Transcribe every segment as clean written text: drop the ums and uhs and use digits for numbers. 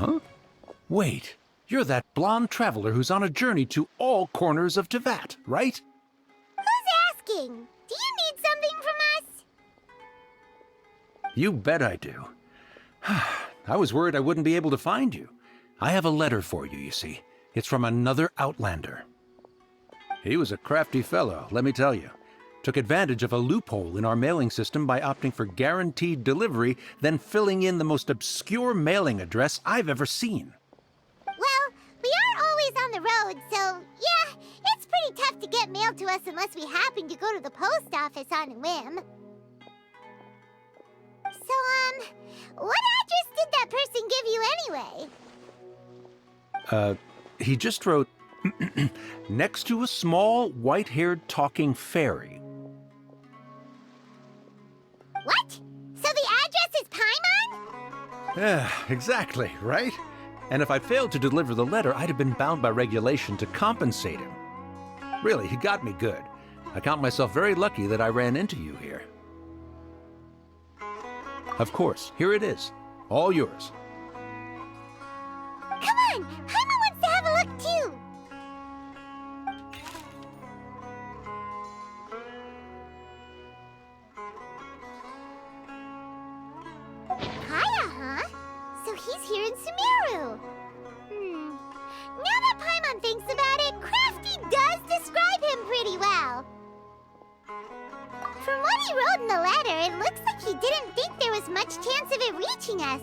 Huh? Wait, you're that blonde traveler who's on a journey to all corners of Teyvat, right? Who's asking? Do you need something from us? You bet I do. I was worried I wouldn't be able to find you. I have a letter for you, you see. It's from another Outlander. He was a crafty fellow, let me tell you. Took advantage of a loophole in our mailing system by opting for guaranteed delivery, then filling in the most obscure mailing address I've ever seen. Well, we are always on the road, so yeah, it's pretty tough to get mail to us unless we happen to go to the post office on a whim. So, what address did that person give you anyway? He just wrote, next to a small, white-haired talking fairy. What? So the address is Paimon? Yeah, exactly, right? And if I failed to deliver the letter, I'd have been bound by regulation to compensate him. Really, he got me good. I count myself very lucky that I ran into you here. Of course, here it is. All yours. Come on! Paimon wants to have a look too! Kaya, huh? So he's here in Sumeru. Now that Paimon thinks about it, Crafty does describe him pretty well. From what he wrote in the letter, it looks like he didn't think there was much chance of it reaching us.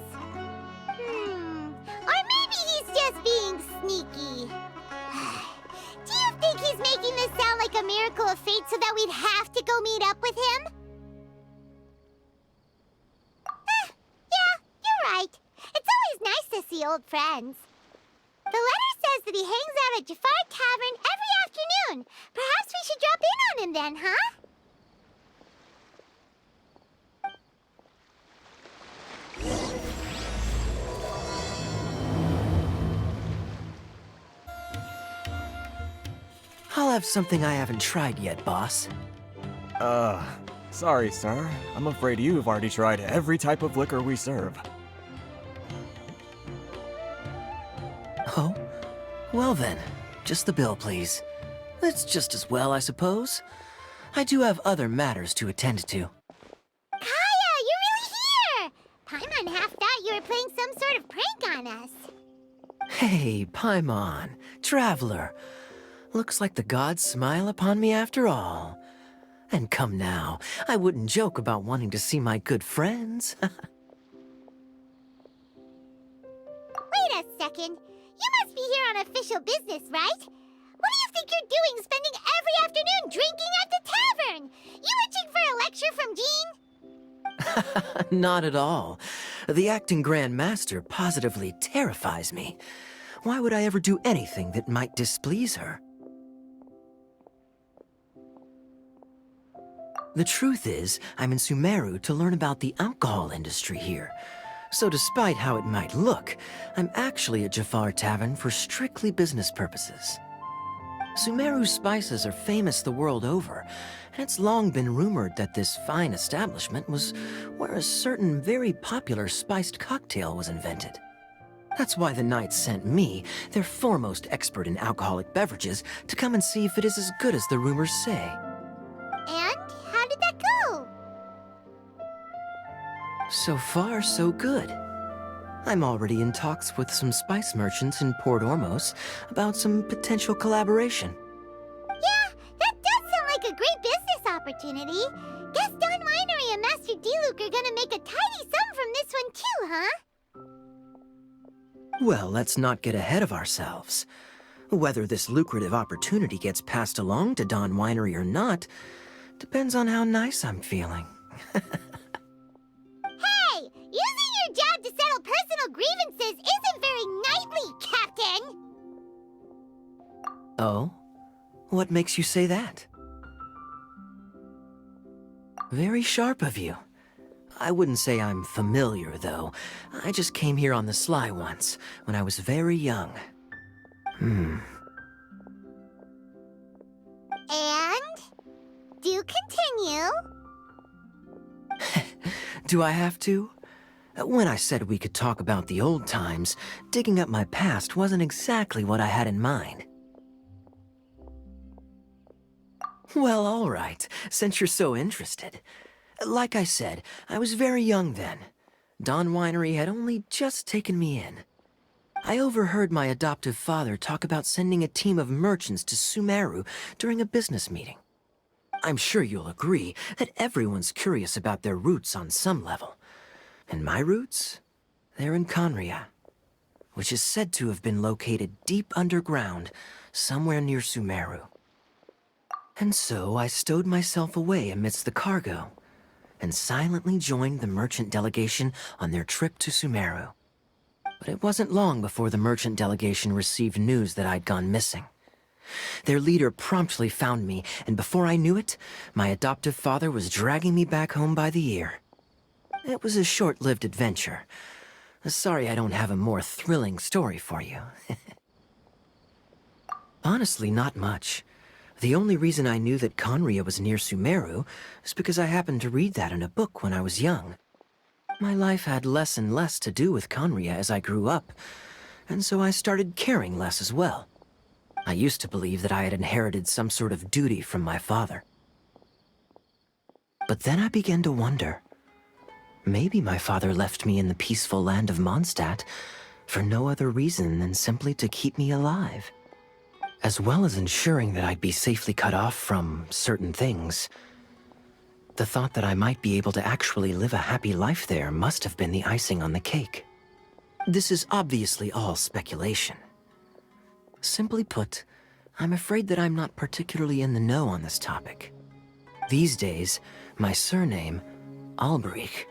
Or maybe he's just being sneaky. Do you think he's making this sound like a miracle of fate so that we'd have to go meet up with him? Yeah, you're right. It's always nice to see old friends. The letter says that he hangs out at Jafar Tavern every afternoon. Perhaps we should drop in on him then, huh? I'll have something I haven't tried yet, boss. Sorry, sir. I'm afraid you've already tried every type of liquor we serve. Oh? Well then, just the bill, please. That's just as well, I suppose. I do have other matters to attend to. Kaya, you're really here! Paimon half thought you were playing some sort of prank on us. Hey, Paimon, traveler. Looks like the gods smile upon me after all. And come now, I wouldn't joke about wanting to see my good friends. Wait a second. You must be here on official business, right? What do you think you're doing spending every afternoon drinking at the tavern? You itching for a lecture from Jean? Not at all. The acting Grand Master positively terrifies me. Why would I ever do anything that might displease her? The truth is, I'm in Sumeru to learn about the alcohol industry here. So despite how it might look, I'm actually at Jafar Tavern for strictly business purposes. Sumeru's spices are famous the world over, and it's long been rumored that this fine establishment was where a certain very popular spiced cocktail was invented. That's why the Knights sent me, their foremost expert in alcoholic beverages, to come and see if it is as good as the rumors say. And how did that go? So far, so good. I'm already in talks with some spice merchants in Port Ormos about some potential collaboration. Yeah, that does sound like a great business opportunity. Guess Don Winery and Master D-Luke are gonna make a tidy sum from this one too, huh? Well, let's not get ahead of ourselves. Whether this lucrative opportunity gets passed along to Don Winery or not depends on how nice I'm feeling. Hey, using your job to settle personal grievances isn't very knightly, Captain! Oh? What makes you say that? Very sharp of you. I wouldn't say I'm familiar, though. I just came here on the sly once, when I was very young. And? Do continue. Do I have to? When I said we could talk about the old times, digging up my past wasn't exactly what I had in mind. Well, all right, since you're so interested. Like I said, I was very young then. Dawn Winery had only just taken me in. I overheard my adoptive father talk about sending a team of merchants to Sumeru during a business meeting. I'm sure you'll agree that everyone's curious about their roots on some level. And my roots? They're in Conria, which is said to have been located deep underground, somewhere near Sumeru. And so I stowed myself away amidst the cargo, and silently joined the merchant delegation on their trip to Sumeru. But it wasn't long before the merchant delegation received news that I'd gone missing. Their leader promptly found me, and before I knew it, my adoptive father was dragging me back home by the ear. It was a short-lived adventure. Sorry I don't have a more thrilling story for you. Honestly, not much. The only reason I knew that Conria was near Sumeru is because I happened to read that in a book when I was young. My life had less and less to do with Conria as I grew up, and so I started caring less as well. I used to believe that I had inherited some sort of duty from my father. But then I began to wonder. Maybe my father left me in the peaceful land of Mondstadt for no other reason than simply to keep me alive. As well as ensuring that I'd be safely cut off from certain things. The thought that I might be able to actually live a happy life there must have been the icing on the cake. This is obviously all speculation. Simply put, I'm afraid that I'm not particularly in the know on this topic. These days, my surname, Alberich,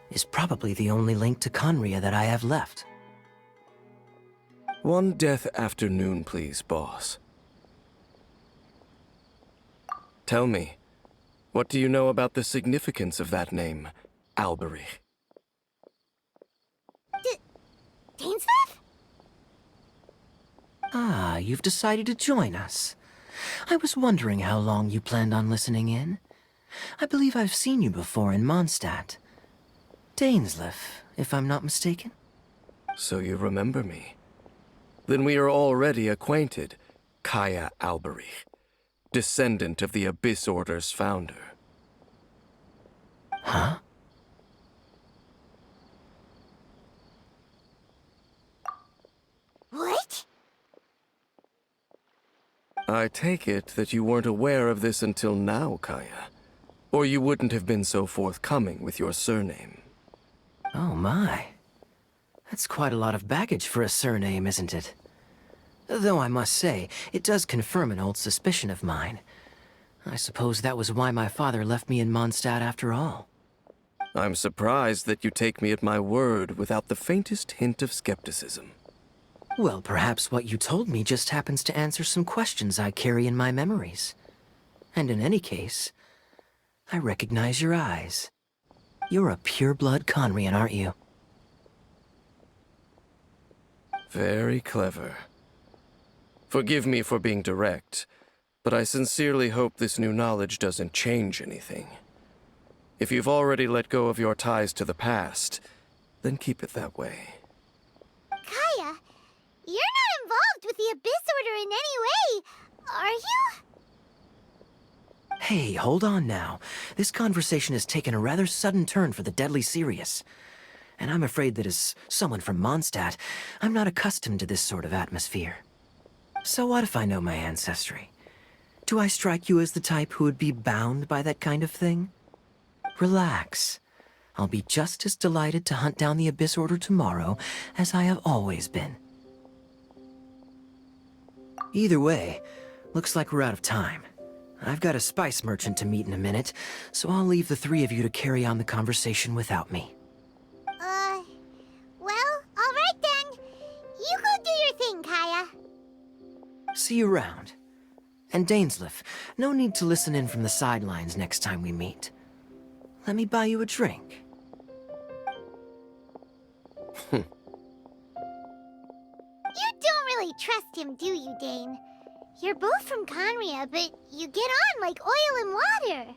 is probably the only link to Conria that I have left. One death afternoon, please, boss. Tell me, what do you know about the significance of that name, Alberich? Dainsleif? Ah, you've decided to join us. I was wondering how long you planned on listening in. I believe I've seen you before in Mondstadt. Dainsleif, if I'm not mistaken. So you remember me. Then we are already acquainted, Kaya Alberich, descendant of the Abyss Order's founder. Huh? What? I take it that you weren't aware of this until now, Kaya. Or you wouldn't have been so forthcoming with your surname. Oh my. That's quite a lot of baggage for a surname, isn't it? Though I must say, it does confirm an old suspicion of mine. I suppose that was why my father left me in Mondstadt after all. I'm surprised that you take me at my word without the faintest hint of skepticism. Well, perhaps what you told me just happens to answer some questions I carry in my memories. And in any case, I recognize your eyes. You're a pure-blood Conrian, aren't you? Very clever. Forgive me for being direct, but I sincerely hope this new knowledge doesn't change anything. If you've already let go of your ties to the past, then keep it that way. Kaya, you're not involved with the Abyss Order in any way, are you? Hey, hold on now. This conversation has taken a rather sudden turn for the deadly serious. And I'm afraid that as someone from Mondstadt, I'm not accustomed to this sort of atmosphere. So what if I know my ancestry? Do I strike you as the type who would be bound by that kind of thing? Relax. I'll be just as delighted to hunt down the Abyss Order tomorrow as I have always been. Either way, looks like we're out of time. I've got a spice merchant to meet in a minute, so I'll leave the three of you to carry on the conversation without me. Well, all right then. You go do your thing, Kaya. See you around. And Dainsleif, no need to listen in from the sidelines next time we meet. Let me buy you a drink. You don't really trust him, do you, Dane? You're both from Conria, but you get on like oil and water.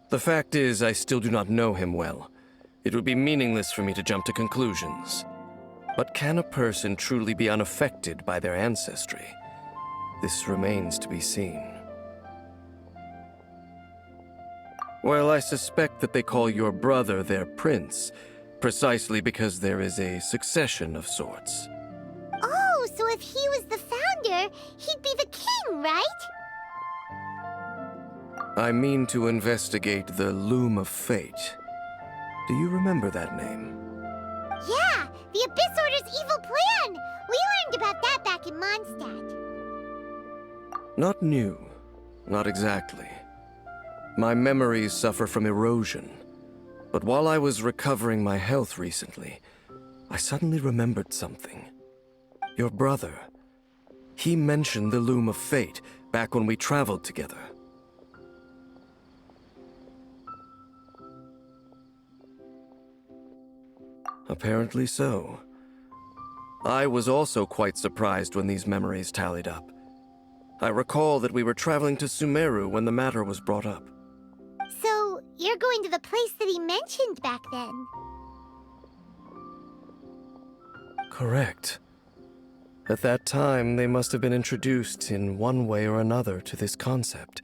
The fact is, I still do not know him well. It would be meaningless for me to jump to conclusions. But can a person truly be unaffected by their ancestry? This remains to be seen. Well, I suspect that they call your brother their prince, precisely because there is a succession of sorts. Oh, so if he was the founder, he'd be the king, right? I mean to investigate the Loom of Fate. Do you remember that name? Yeah, the Abyss Order's evil plan! We learned about that back in Mondstadt. Not new. Not exactly. My memories suffer from erosion. But while I was recovering my health recently, I suddenly remembered something. Your brother. He mentioned the Loom of Fate back when we traveled together. Apparently so. I was also quite surprised when these memories tallied up. I recall that we were traveling to Sumeru when the matter was brought up. So, you're going to the place that he mentioned back then? Correct. At that time, they must have been introduced in one way or another to this concept.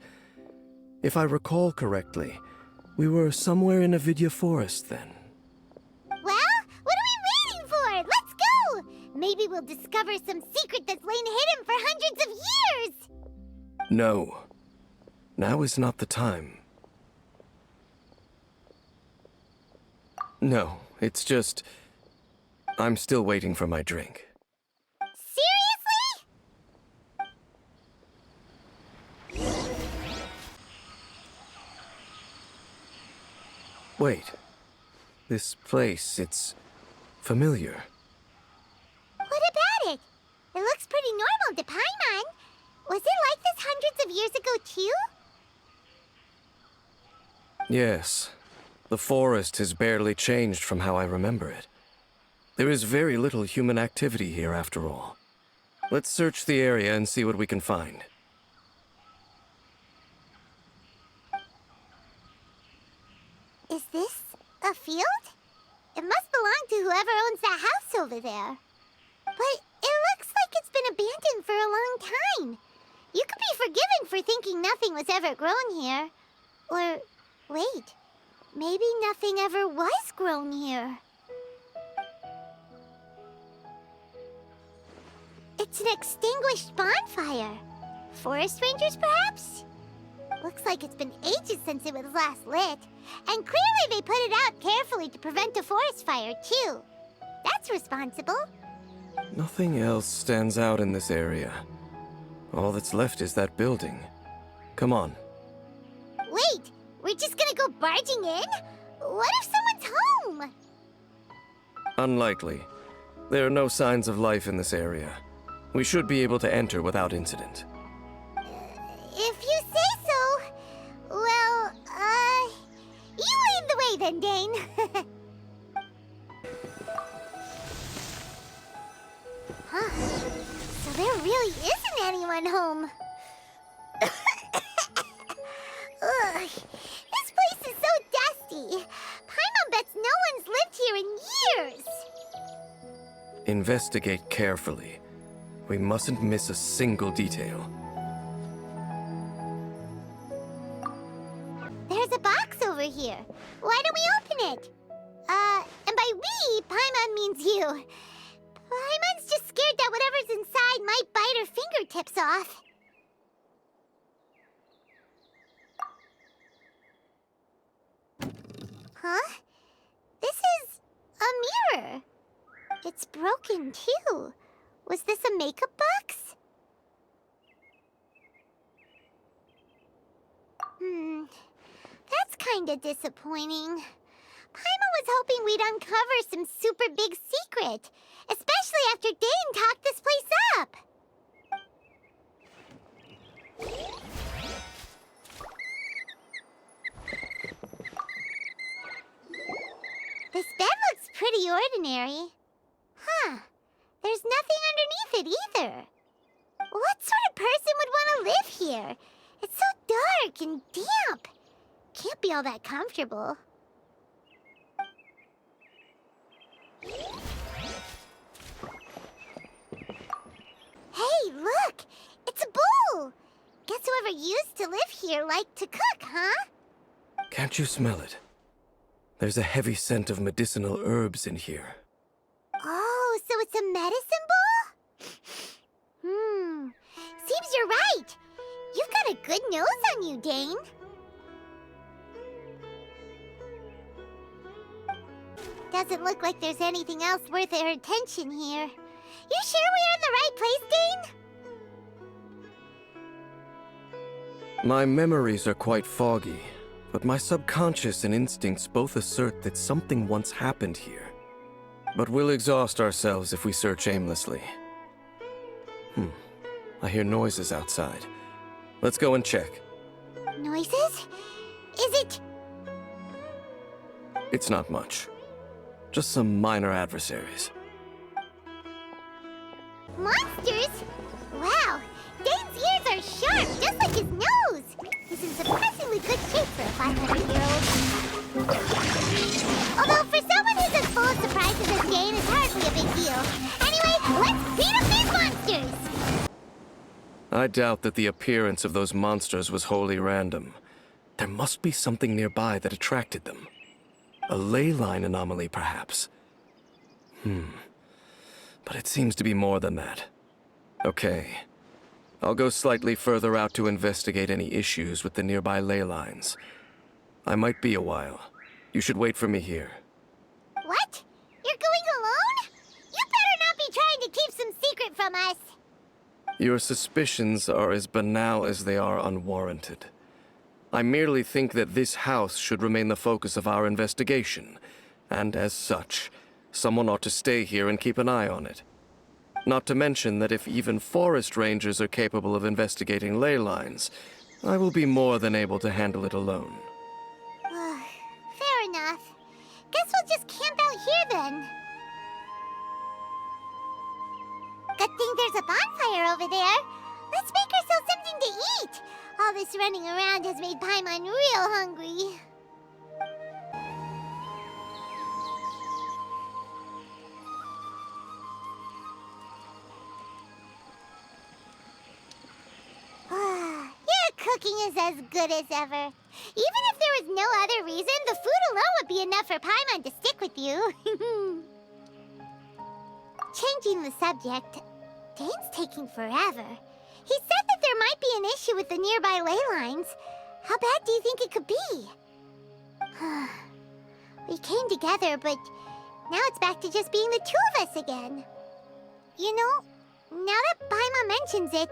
If I recall correctly, we were somewhere in Avidya Forest then. Well, what are we waiting for? Let's go! Maybe we'll discover some secret that's lain hidden for hundreds of years! No. Now is not the time. No, it's just... I'm still waiting for my drink. Seriously? Wait. This place, it's familiar. What about it? It looks pretty normal to Paimon. Was it like this hundreds of years ago, too? Yes. The forest has barely changed from how I remember it. There is very little human activity here, after all. Let's search the area and see what we can find. Is this a field? It must belong to whoever owns that house over there. But it looks like it's been abandoned for a long time. You could be forgiven for thinking nothing was ever grown here. Or, wait, maybe nothing ever was grown here. It's an extinguished bonfire. Forest rangers, perhaps? Looks like it's been ages since it was last lit. And clearly they put it out carefully to prevent a forest fire, too. That's responsible. Nothing else stands out in this area. All that's left is that building. Come on. Wait, we're just gonna go barging in? What if someone's home? Unlikely. There are no signs of life in this area. We should be able to enter without incident. If you say so. Well, you lead the way then, Dane. Huh. So there really isn't anyone home. Ugh, this place is so dusty. Paimon bets no one's lived here in years. Investigate carefully. We mustn't miss a single detail. There's a box over here. Why don't we open it? And by we, Paimon means you. Paimon's just scared that whatever's inside might bite her fingertips off. Huh? This is a mirror. It's broken, too. Was this a makeup box? That's kinda disappointing. Paimon was hoping we'd uncover some super big secret, especially after Dane talked this place up. This bed looks pretty ordinary. Huh. There's nothing underneath it either. What sort of person would want to live here? It's so dark and damp. Can't be all that comfortable. Hey, look! It's a bull! Guess whoever used to live here liked to cook, huh? Can't you smell it? There's a heavy scent of medicinal herbs in here. Oh, so it's a medicine bull? Seems you're right. You've got a good nose on you, Dane. Doesn't look like there's anything else worth our attention here. You sure we're in the right place, Dane? My memories are quite foggy, but my subconscious and instincts both assert that something once happened here. But we'll exhaust ourselves if we search aimlessly. I hear noises outside. Let's go and check. Noises? Is it... It's not much. Just some minor adversaries. monsters? Wow, Dane's ears are sharp, just like his nose. He's in surprisingly good shape for a 500-year-old. Although for someone who's as full of surprises as Dane, it's hardly a big deal. Anyway, let's beat up these monsters! I doubt that the appearance of those monsters was wholly random. There must be something nearby that attracted them. A ley line anomaly, perhaps. But it seems to be more than that. Okay. I'll go slightly further out to investigate any issues with the nearby ley lines. I might be a while. You should wait for me here. What? You're going alone? You better not be trying to keep some secret from us. Your suspicions are as banal as they are unwarranted. I merely think that this house should remain the focus of our investigation, and as such, someone ought to stay here and keep an eye on it. Not to mention that if even forest rangers are capable of investigating ley lines, I will be more than able to handle it alone. Fair enough. Guess we'll just camp out here then. Good thing there's a bonfire over there. Let's make ourselves something to eat. All this running around has made Paimon real hungry. Your cooking is as good as ever. Even if there was no other reason, the food alone would be enough for Paimon to stick with you. Changing the subject, Dane's taking forever. He said that there might be an issue with the nearby ley lines. How bad do you think it could be? We came together, but now it's back to just being the two of us again. You know, now that Paimon mentions it,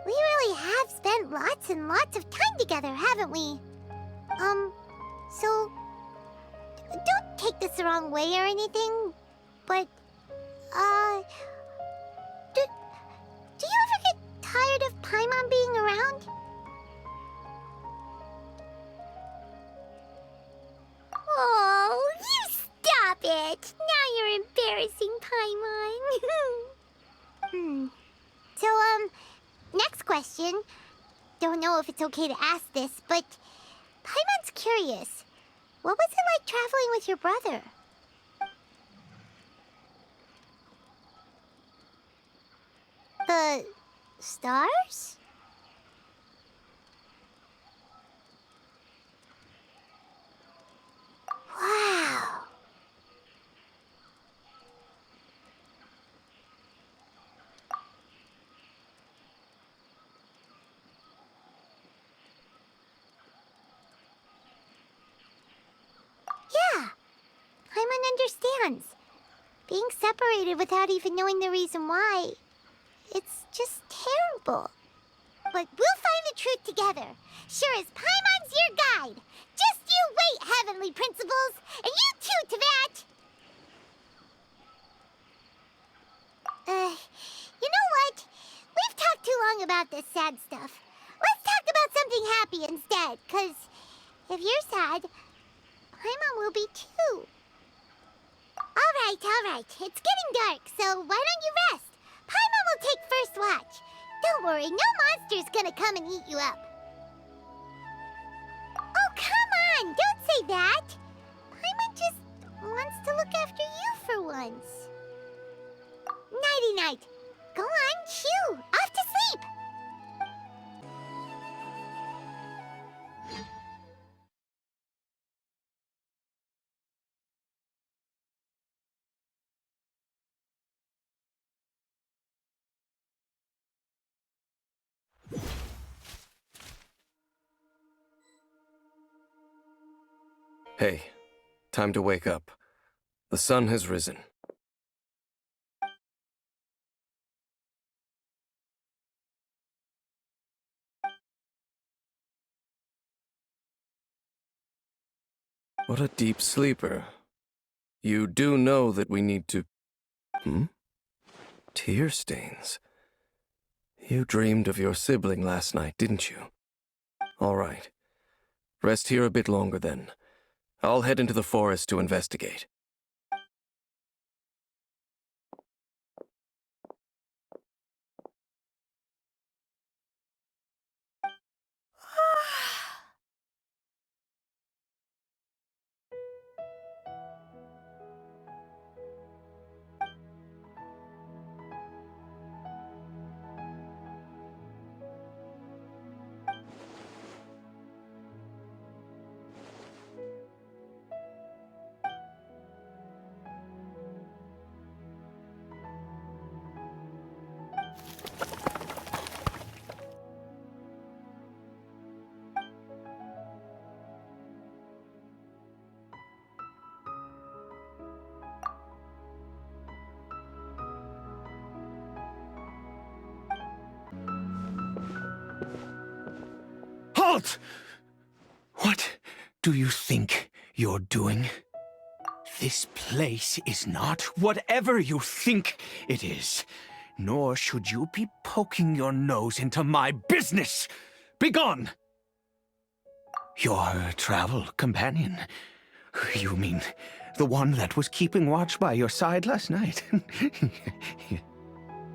we really have spent lots and lots of time together, haven't we? So, don't take this the wrong way or anything, but, do you ever get tired of Paimon being around? Oh, you stop it! Now you're embarrassing Paimon. So, next question. Don't know if it's okay to ask this, but Paimon's curious. What was it like traveling with your brother? The stars? Wow. Yeah, Paimon understands. Being separated without even knowing the reason why, it's just terrible. But we'll find the truth together. Sure as Paimon's your guide. Just you wait, Heavenly Principles, and you too, Teyvat. You know what? We've talked too long about this sad stuff. Let's talk about something happy instead, 'cause if you're sad, Paimon will be too. All right. It's getting dark, so why don't you rest? Paimon will take first watch. Don't worry, no monster's gonna come and eat you up. Oh, come on! Don't say that! Paimon just wants to look after you for once. Nighty-night. Go on, chew. Off Hey, time to wake up. The sun has risen. What a deep sleeper. You do know that we need to... Tear stains. You dreamed of your sibling last night, didn't you? All right. Rest here a bit longer then. I'll head into the forest to investigate. Halt! What do you think you're doing? This place is not whatever you think it is. Nor should you be poking your nose into my business. Begone! Your travel companion. You mean the one that was keeping watch by your side last night?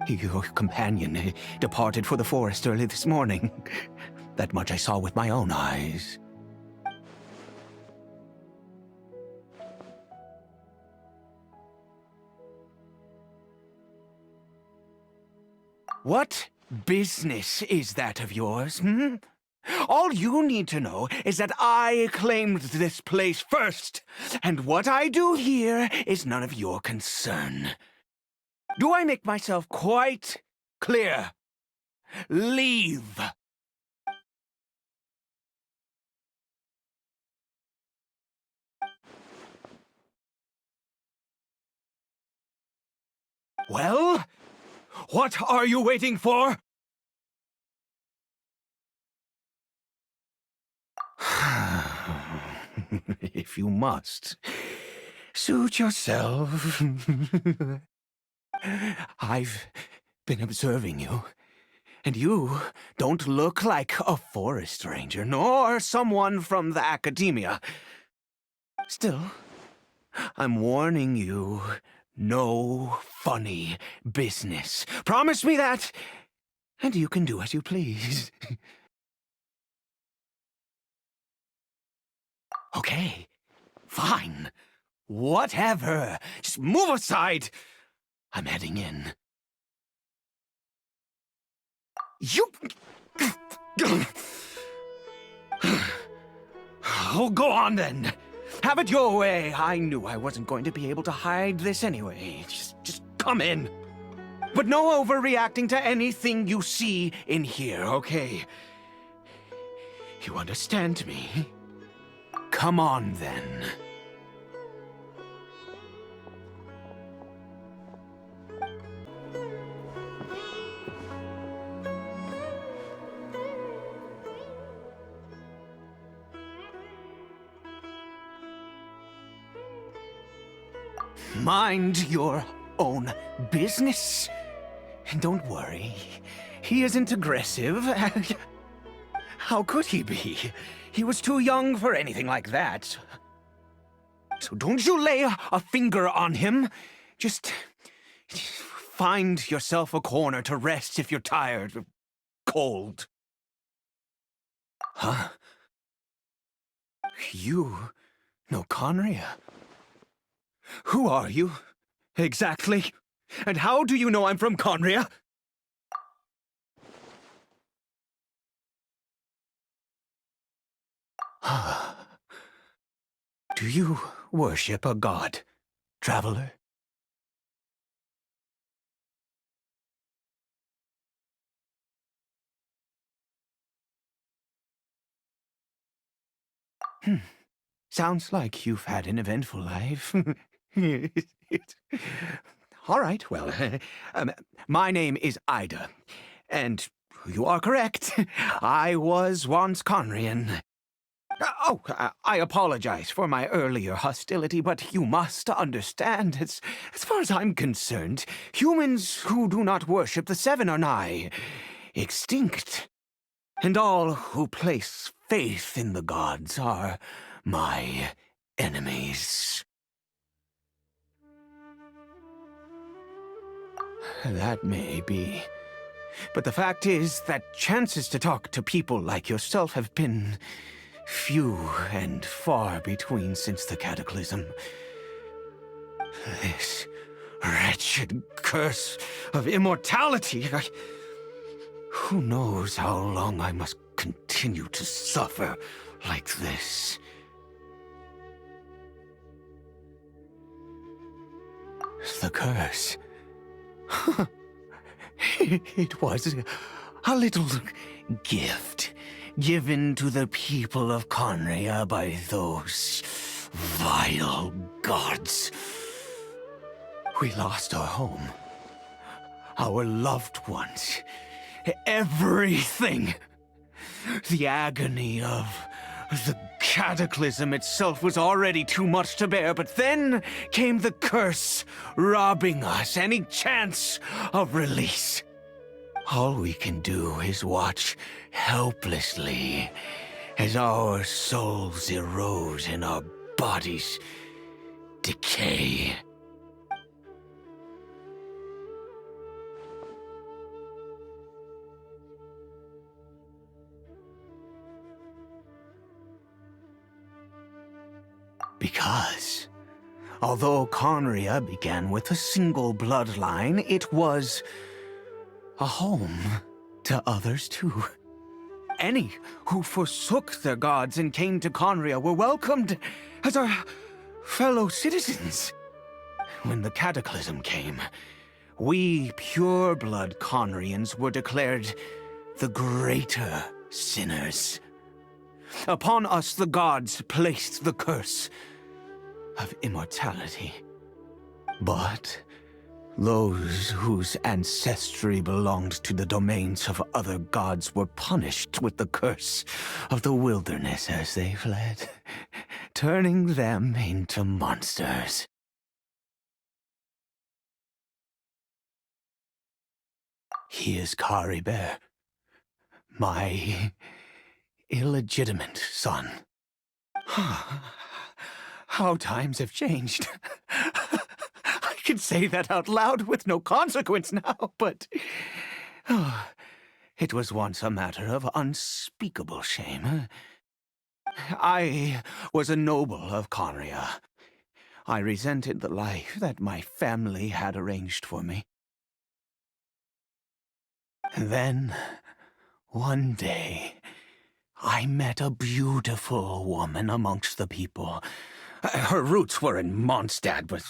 Your companion departed for the forest early this morning. That much I saw with my own eyes. What business is that of yours, hmm? All you need to know is that I claimed this place first, and what I do here is none of your concern. Do I make myself quite clear? Leave! Well, what are you waiting for? If you must, suit yourself. I've been observing you, and you don't look like a forest ranger, nor someone from the academia. Still, I'm warning you, no funny business. Promise me that, and you can do as you please. Okay, fine. Whatever. Just move aside. I'm heading in. You... Oh, go on then. Have it your way. I knew I wasn't going to be able to hide this anyway. Just come in. But no overreacting to anything you see in here, okay? You understand me? Come on, then. Mind your own business. And don't worry, he isn't aggressive. How could he be? He was too young for anything like that. So don't you lay a finger on him. Just find yourself a corner to rest if you're tired or cold. Huh? You know Conria? Who are you, exactly? And how do you know I'm from Conria? Do you worship a god, traveler? Sounds like you've had an eventful life. All right, well, my name is Ida, and you are correct. I was once Conrian. I apologize for my earlier hostility, but you must understand, as far as I'm concerned, humans who do not worship the Seven are nigh extinct. And all who place faith in the gods are my enemies. That may be. But the fact is that chances to talk to people like yourself have been few and far between since the cataclysm. This wretched curse of immortality. Who knows how long I must continue to suffer like this? The curse. It was a little gift given to the people of Conria by those vile gods. We lost our home, our loved ones, everything. The agony of the cataclysm itself was already too much to bear, but then came the curse, robbing us any chance of release. All we can do is watch helplessly as our souls erode and our bodies decay. Because, although Conria began with a single bloodline, it was a home to others too. Any who forsook their gods and came to Conria were welcomed as our fellow citizens. When the cataclysm came, we pure-blood Conrians were declared the greater sinners. Upon us the gods placed the curse of immortality. But those whose ancestry belonged to the domains of other gods were punished with the curse of the wilderness as they fled, turning them into monsters. He is Caribert, my illegitimate son. How times have changed. I can say that out loud with no consequence now, but it was once a matter of unspeakable shame. I was a noble of Conria. I resented the life that my family had arranged for me. Then, one day, I met a beautiful woman amongst the people. Her roots were in Mondstadt, but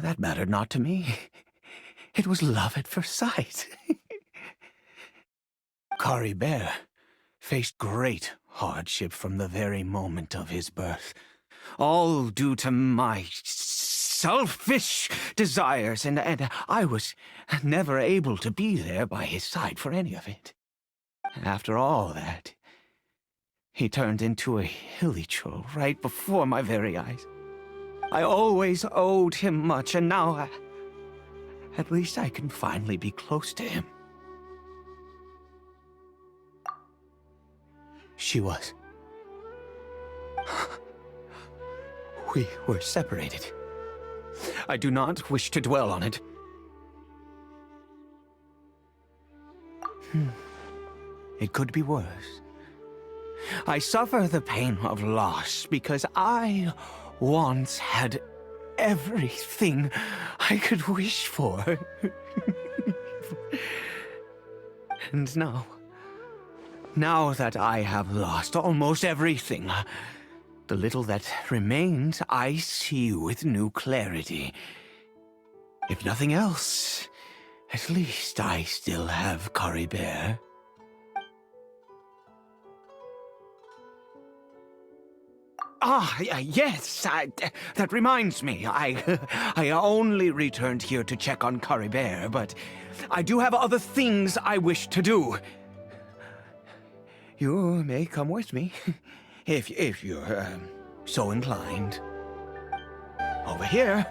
that mattered not to me. It was love at first sight. Caribert faced great hardship from the very moment of his birth, all due to my selfish desires, and I was never able to be there by his side for any of it. After all that, he turned into a hilly troll right before my very eyes. I always owed him much, and now at least I can finally be close to him. She was. We were separated. I do not wish to dwell on it. It could be worse. I suffer the pain of loss because I once had everything I could wish for. And now that I have lost almost everything, the little that remains I see with new clarity. If nothing else, at least I still have Caribert. Yes, that reminds me. I only returned here to check on Caribert, but I do have other things I wish to do. You may come with me, if you're so inclined. Over here.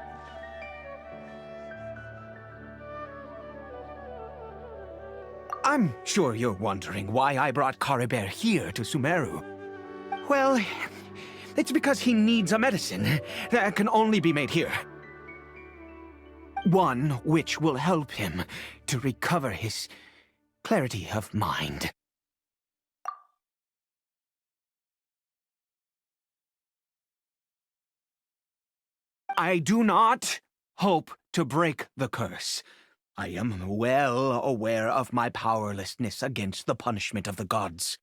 I'm sure you're wondering why I brought Caribert here to Sumeru. Well, it's because he needs a medicine that can only be made here. One which will help him to recover his clarity of mind. I do not hope to break the curse. I am well aware of my powerlessness against the punishment of the gods.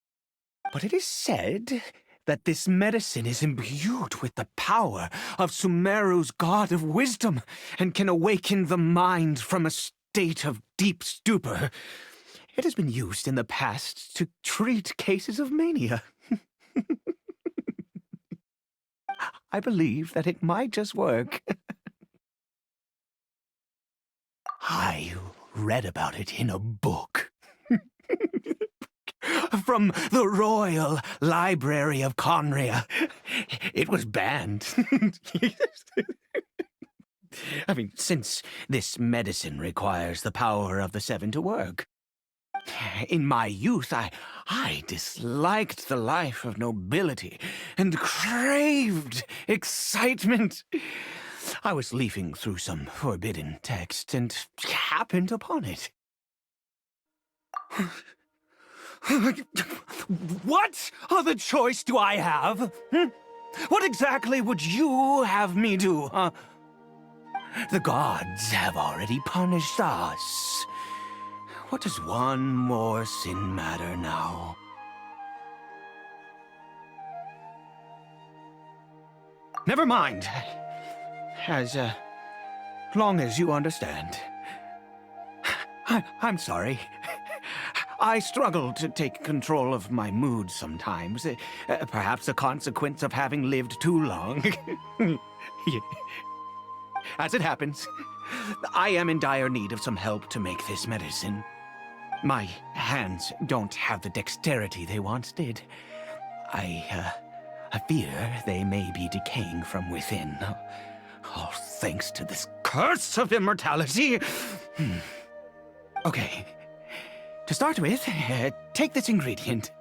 But it is said that this medicine is imbued with the power of Sumeru's god of wisdom and can awaken the mind from a state of deep stupor. It has been used in the past to treat cases of mania. I believe that it might just work. I read about it in a book. From the Royal Library of Conria. It was banned. I mean, since this medicine requires the power of the Seven to work. In my youth, I disliked the life of nobility and craved excitement. I was leafing through some forbidden text and happened upon it. What other choice do I have? What exactly would you have me do, huh? The gods have already punished us. What does one more sin matter now? Never mind. As long as you understand. I'm sorry. I struggle to take control of my mood sometimes. Perhaps a consequence of having lived too long. As it happens, I am in dire need of some help to make this medicine. My hands don't have the dexterity they once did. I fear they may be decaying from within. All thanks to this curse of immortality. Okay. To start with, take this ingredient.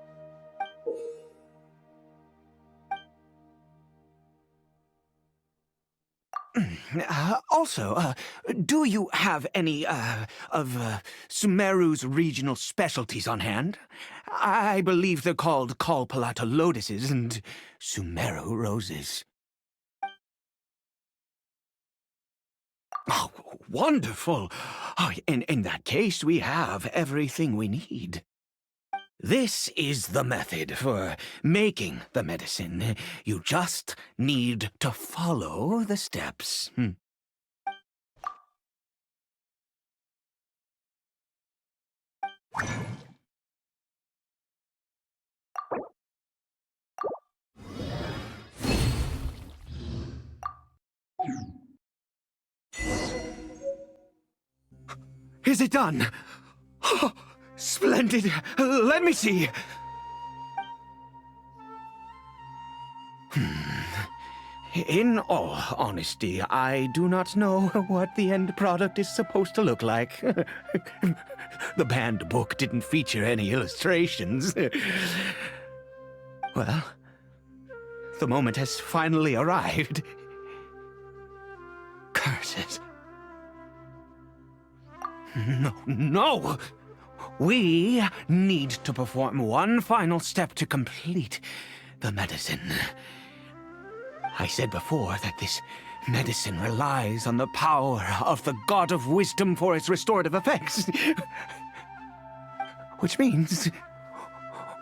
Also, do you have any, of Sumeru's regional specialties on hand? I believe they're called Kalpalata lotuses and Sumeru roses. Oh, wonderful! Oh, in that case, we have everything we need. This is the method for making the medicine. You just need to follow the steps. Is it done? Oh, splendid! Let me see! In all honesty, I do not know what the end product is supposed to look like. The banned book didn't feature any illustrations. Well, the moment has finally arrived. Curses. No! We need to perform one final step to complete the medicine. I said before that this medicine relies on the power of the God of Wisdom for its restorative effects. Which means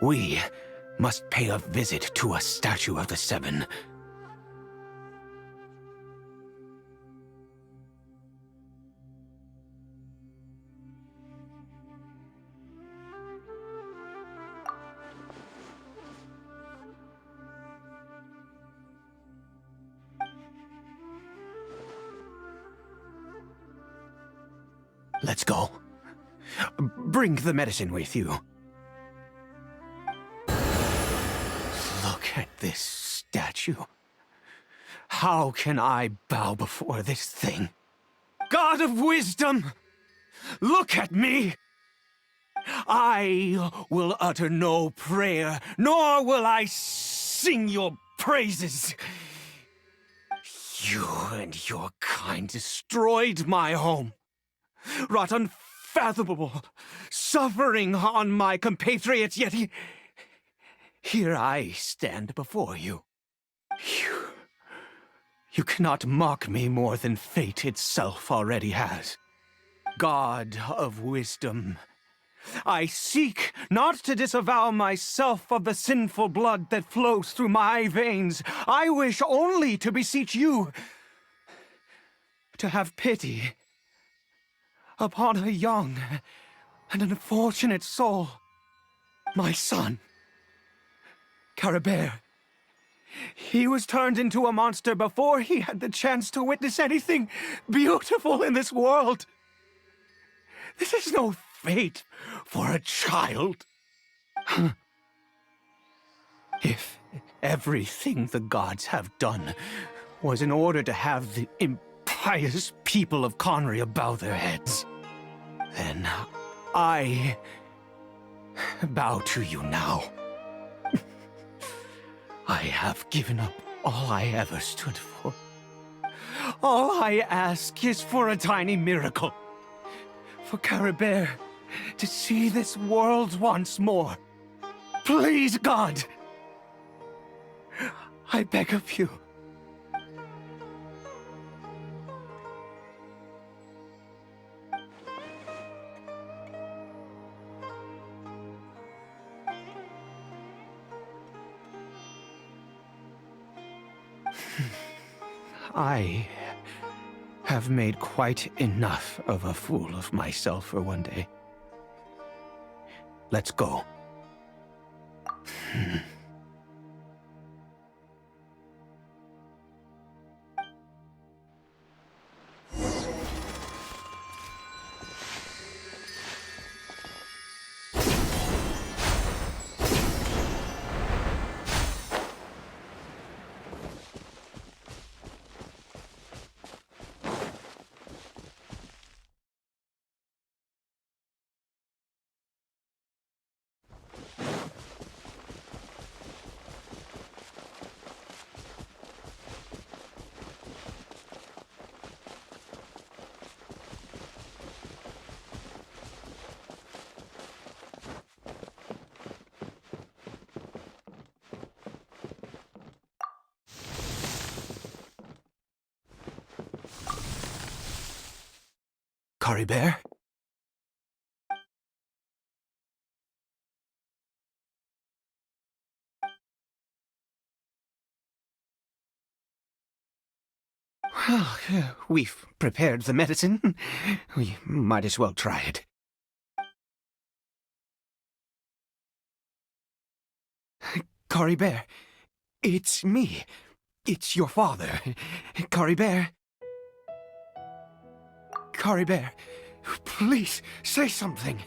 we must pay a visit to a statue of the Seven. Let's go. Bring the medicine with you. Look at this statue. How can I bow before this thing? God of wisdom, look at me! I will utter no prayer, nor will I sing your praises. You and your kind destroyed my home, wrought unfathomable suffering on my compatriots, yet here I stand before you. You cannot mock me more than fate itself already has. God of wisdom, I seek not to disavow myself of the sinful blood that flows through my veins. I wish only to beseech you to have pity upon a young and unfortunate soul, my son, Caribert. He was turned into a monster before he had the chance to witness anything beautiful in this world. This is no fate for a child. If everything the gods have done was in order to have the impious people of Conria bow their heads, then I bow to you now. I have given up all I ever stood for. All I ask is for a tiny miracle. For Caribert to see this world once more. Please, God! I beg of you. I have made quite enough of a fool of myself for one day. Let's go. Caribert? Well, we've prepared the medicine. We might as well try it. Caribert, it's me. It's your father. Caribert. Caribert, please, say something.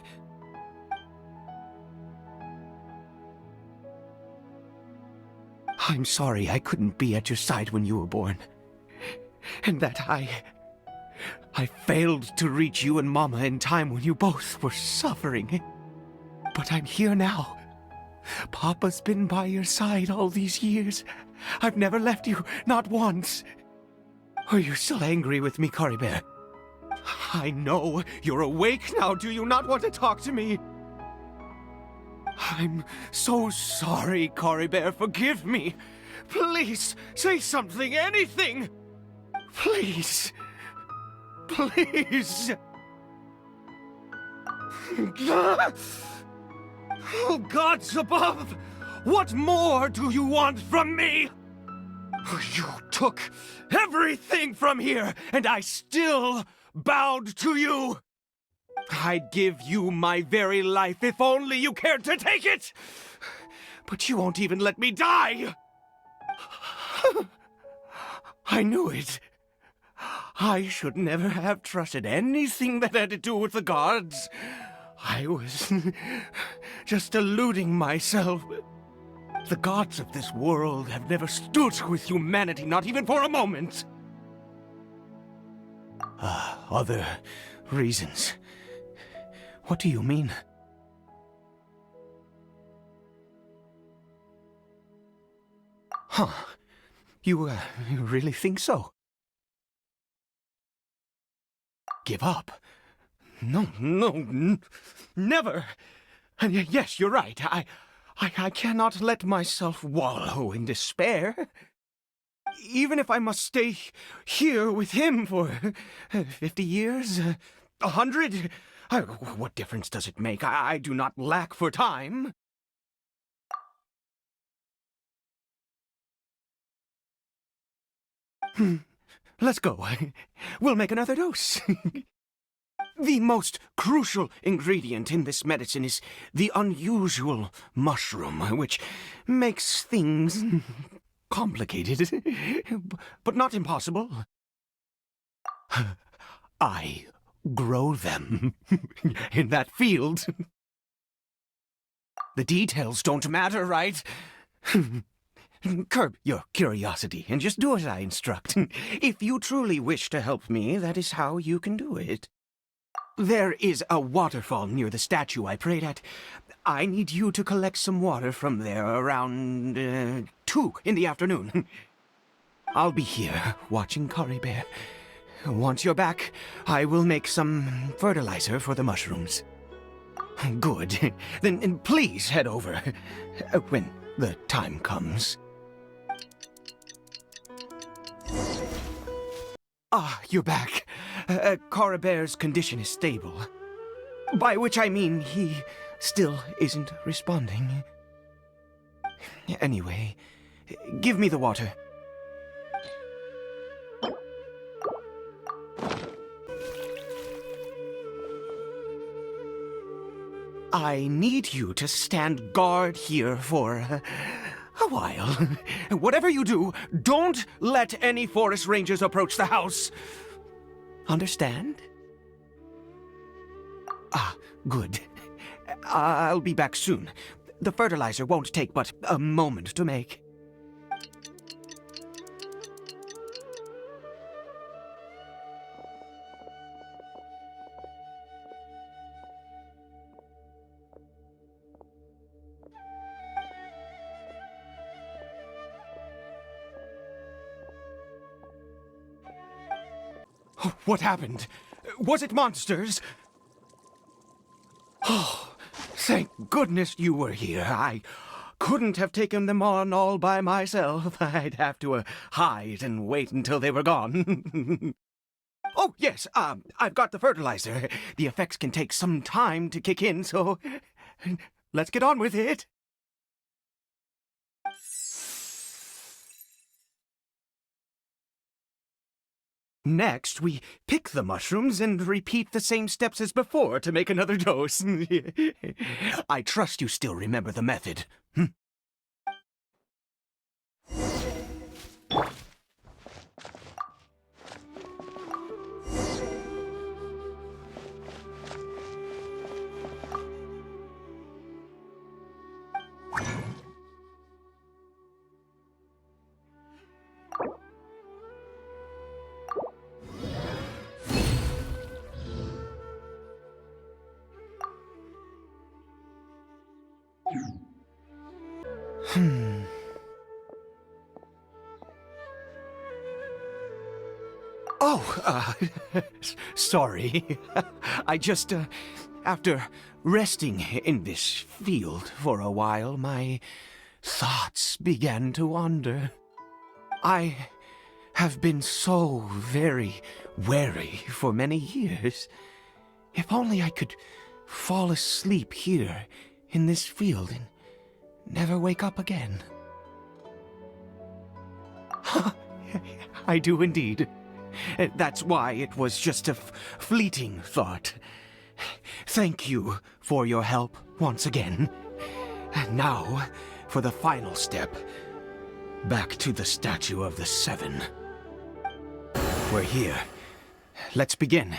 I'm sorry I couldn't be at your side when you were born. And that I failed to reach you and Mama in time when you both were suffering. But I'm here now. Papa's been by your side all these years. I've never left you, not once. Are you still angry with me, Caribert? I know you're awake now. Do you not want to talk to me? I'm so sorry, Caribert. Forgive me. Please, say something, anything. Please. Please. Oh, gods above! What more do you want from me? You took everything from here, and I still bowed to you. I'd give you my very life if only you cared to take it. But you won't even let me die. I knew it. I should never have trusted anything that had to do with the gods. I was just deluding myself. The gods of this world have never stood with humanity, not even for a moment. Other reasons. What do you mean? Huh. You really think so? Give up? No, never. And yes, you're right. I cannot let myself wallow in despair. Even if I must stay here with him for 50 years, 100, what difference does it make? I do not lack for time. Let's go. We'll make another dose. The most crucial ingredient in this medicine is the unusual mushroom, which makes things complicated, but not impossible. I grow them in that field. The details don't matter, right? Curb your curiosity and just do as I instruct. If you truly wish to help me, that is how you can do it. There is a waterfall near the statue I prayed at. I need you to collect some water from there around 2 in the afternoon. I'll be here watching Caribert. Once you're back, I will make some fertilizer for the mushrooms. Good. Then please head over when the time comes. Ah, you're back. Caribert's condition is stable. By which I mean he still isn't responding. Anyway, give me the water. I need you to stand guard here for a while. Whatever you do, don't let any forest rangers approach the house. Understand? Ah, good. I'll be back soon. The fertilizer won't take but a moment to make. What happened? Was it monsters? Oh, thank goodness you were here. I couldn't have taken them on all by myself. I'd have to hide and wait until they were gone. Oh, yes, I've got the fertilizer. The effects can take some time to kick in, so let's get on with it. Next, we pick the mushrooms and repeat the same steps as before to make another dose. I trust you still remember the method. Oh, sorry. I just, after resting in this field for a while, my thoughts began to wander. I have been so very wary for many years. If only I could fall asleep here in this field and never wake up again. I do indeed. That's why it was just a fleeting thought. Thank you for your help once again. And now, for the final step. Back to the Statue of the Seven. We're here, let's begin.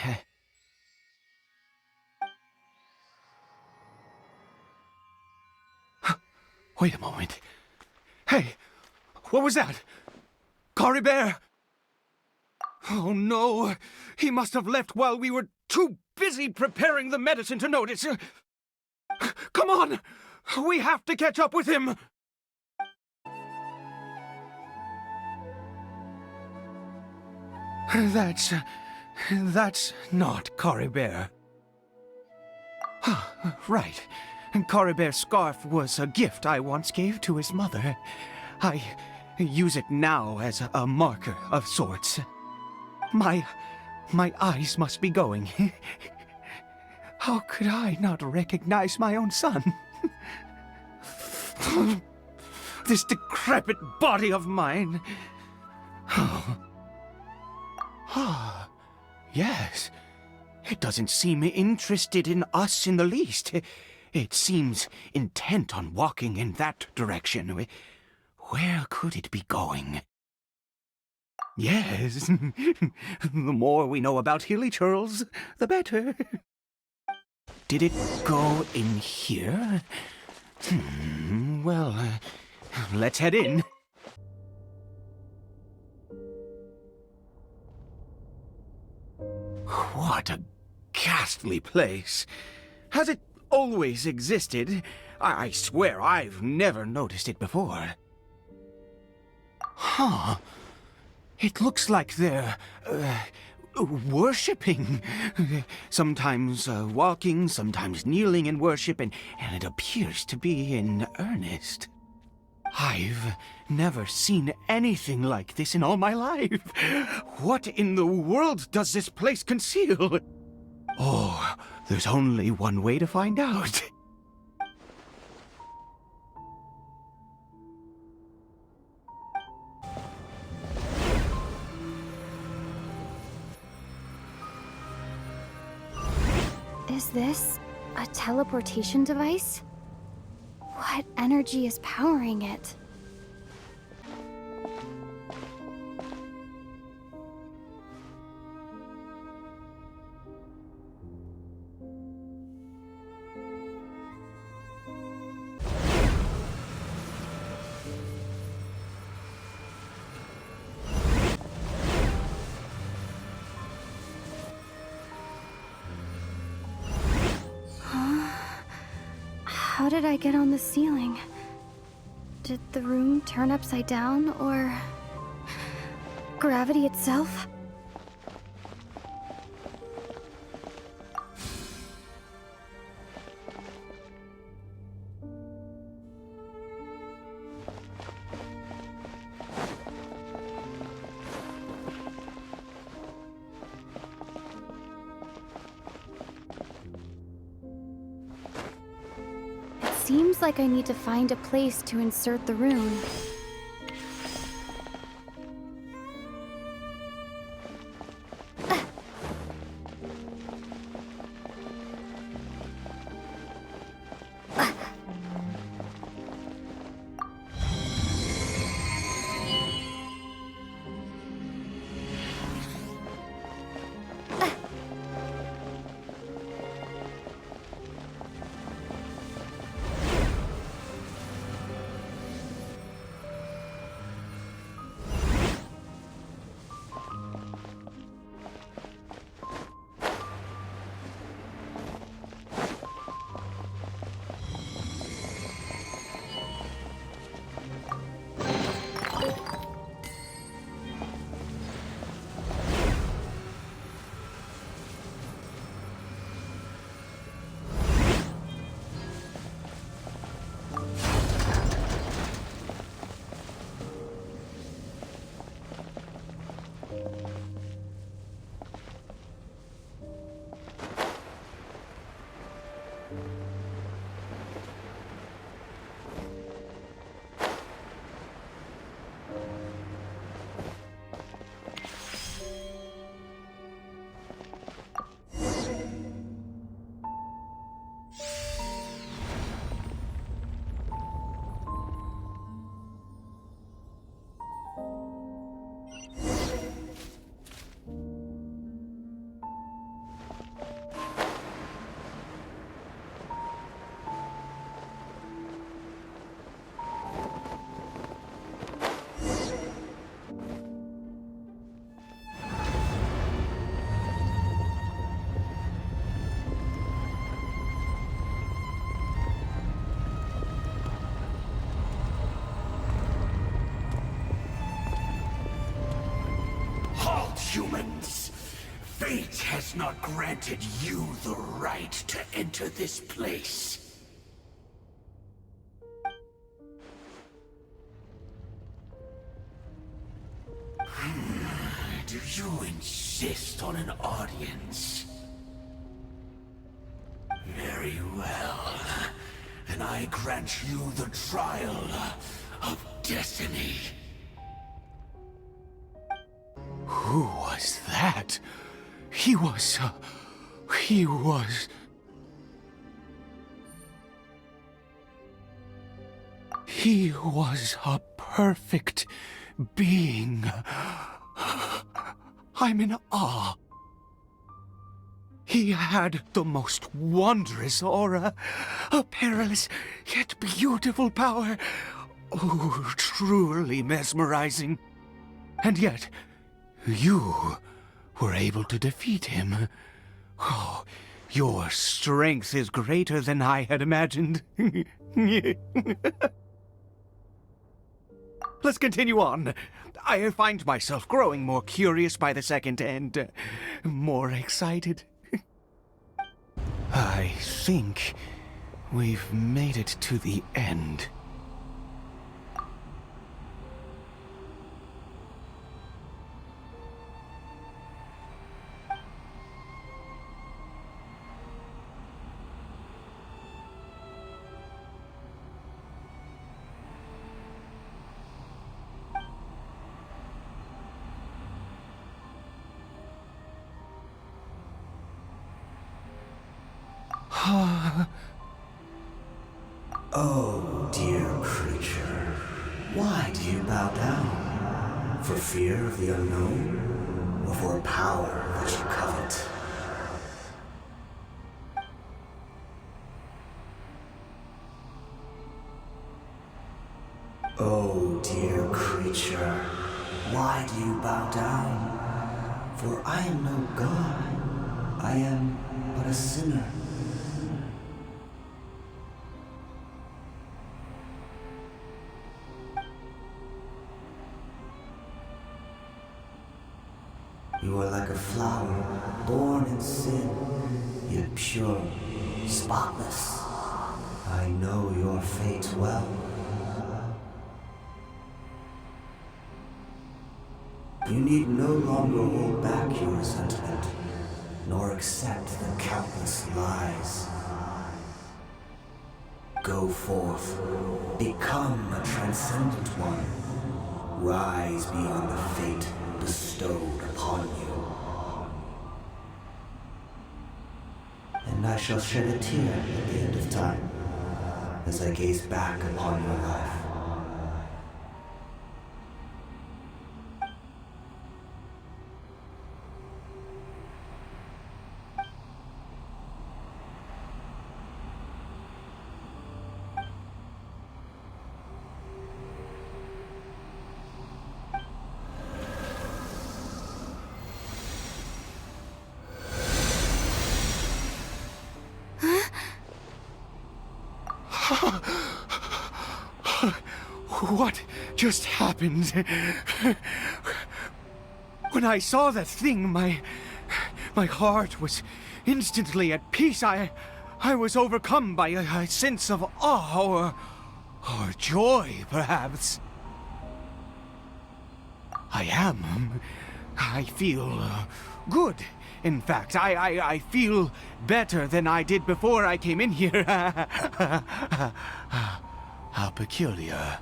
Wait a moment. Hey, what was that? Caribert! Oh no, he must have left while we were too busy preparing the medicine to notice. Come on, we have to catch up with him. That's not Caribert. Right. Caribert's scarf was a gift I once gave to his mother. I use it now as a marker of sorts. My eyes must be going. How could I not recognize my own son? This decrepit body of mine. Yes. It doesn't seem interested in us in the least. It seems intent on walking in that direction. Where could it be going? Yes. The more we know about hilly churls, the better. Did it go in here? Well, let's head in. What a ghastly place. Has it always existed? I swear I've never noticed it before. Huh. It looks like they're, worshipping. Sometimes walking, sometimes kneeling in worship, and it appears to be in earnest. I've never seen anything like this in all my life. What in the world does this place conceal? Oh, there's only one way to find out. Is this a teleportation device? What energy is powering it? How did I get on the ceiling? Did the room turn upside down, or gravity itself? Seems like I need to find a place to insert the rune. humans. Fate has not granted you the right to enter this place. Do you insist on an audience? Very well. Then I grant you the trial of destiny. Who was that? He was... He was a perfect being. I'm in awe. He had the most wondrous aura, a perilous yet beautiful power. Oh, truly mesmerizing. And yet, you were able to defeat him. Oh, your strength is greater than I had imagined. Let's continue on. I find myself growing more curious by the second and more excited. I think we've made it to the end. Oh, dear creature, why do you bow down? For fear of the unknown? Or for a power that you covet? Oh, dear creature, why do you bow down? For I am no god. I am but a sinner. You are like a flower, born in sin, yet pure, spotless. I know your fate well. You need no longer hold back your resentment, nor accept the countless lies. Go forth, become a transcendent one. Rise beyond the fate bestowed upon you. And I shall shed a tear at the end of time, as I gaze back upon your life. What just happened? When I saw that thing, my heart was instantly at peace. I was overcome by a sense of awe or joy, perhaps. I feel good. In fact, I feel better than I did before I came in here. How peculiar.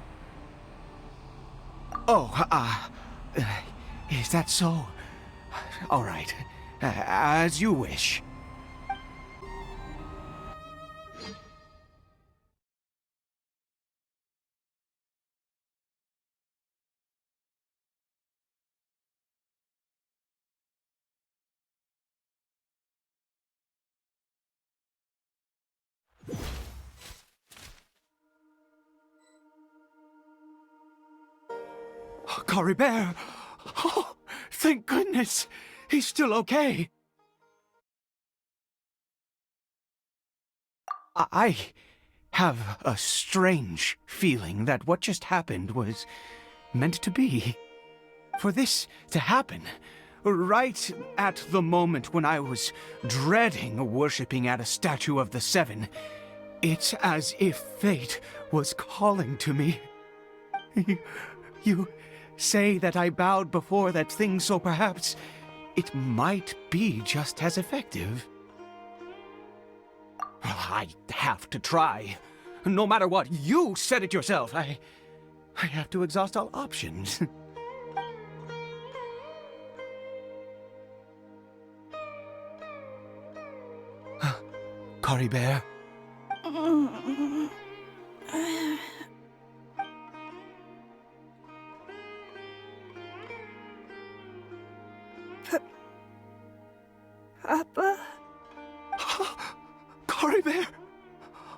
Oh, is that so? All right, as you wish. Caribert! Oh, thank goodness! He's still okay! I have a strange feeling that what just happened was meant to be. For this to happen, right at the moment when I was dreading worshipping at a statue of the Seven, it's as if fate was calling to me. You say that I bowed before that thing, so perhaps it might be just as effective. I have to try. No matter what, you said it yourself. I have to exhaust all options. Caribert. Papa? Caribert!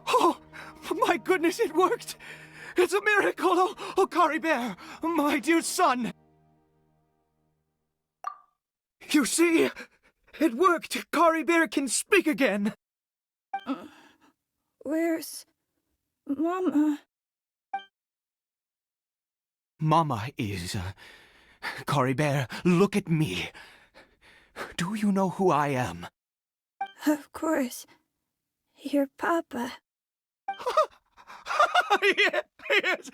Oh, my goodness, it worked! It's a miracle! Oh, Caribert, my dear son! You see? It worked! Caribert can speak again! Where's Mama? Mama is... Caribert, look at me. Do you know who I am? Of course. Your Papa. Yes!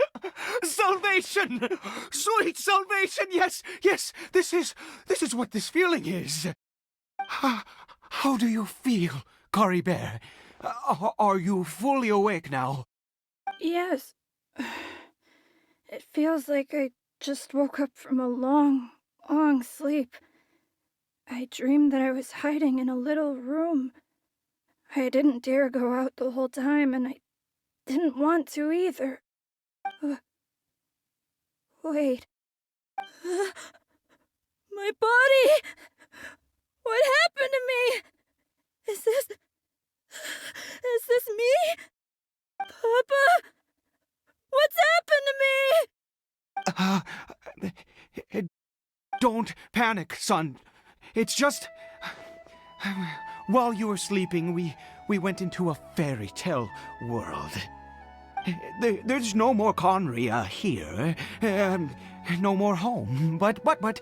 Salvation! Sweet salvation! Yes, yes! This is what this feeling is. How do you feel, Caribert? Are you fully awake now? Yes. It feels like I just woke up from a long, long sleep. I dreamed that I was hiding in a little room. I didn't dare go out the whole time, and I didn't want to either. Wait. My body! What happened to me? Is this me? Papa? What's happened to me? Don't panic, son. It's just... While you were sleeping, we went into a fairy tale world. There's no more Conry here. No more home. But...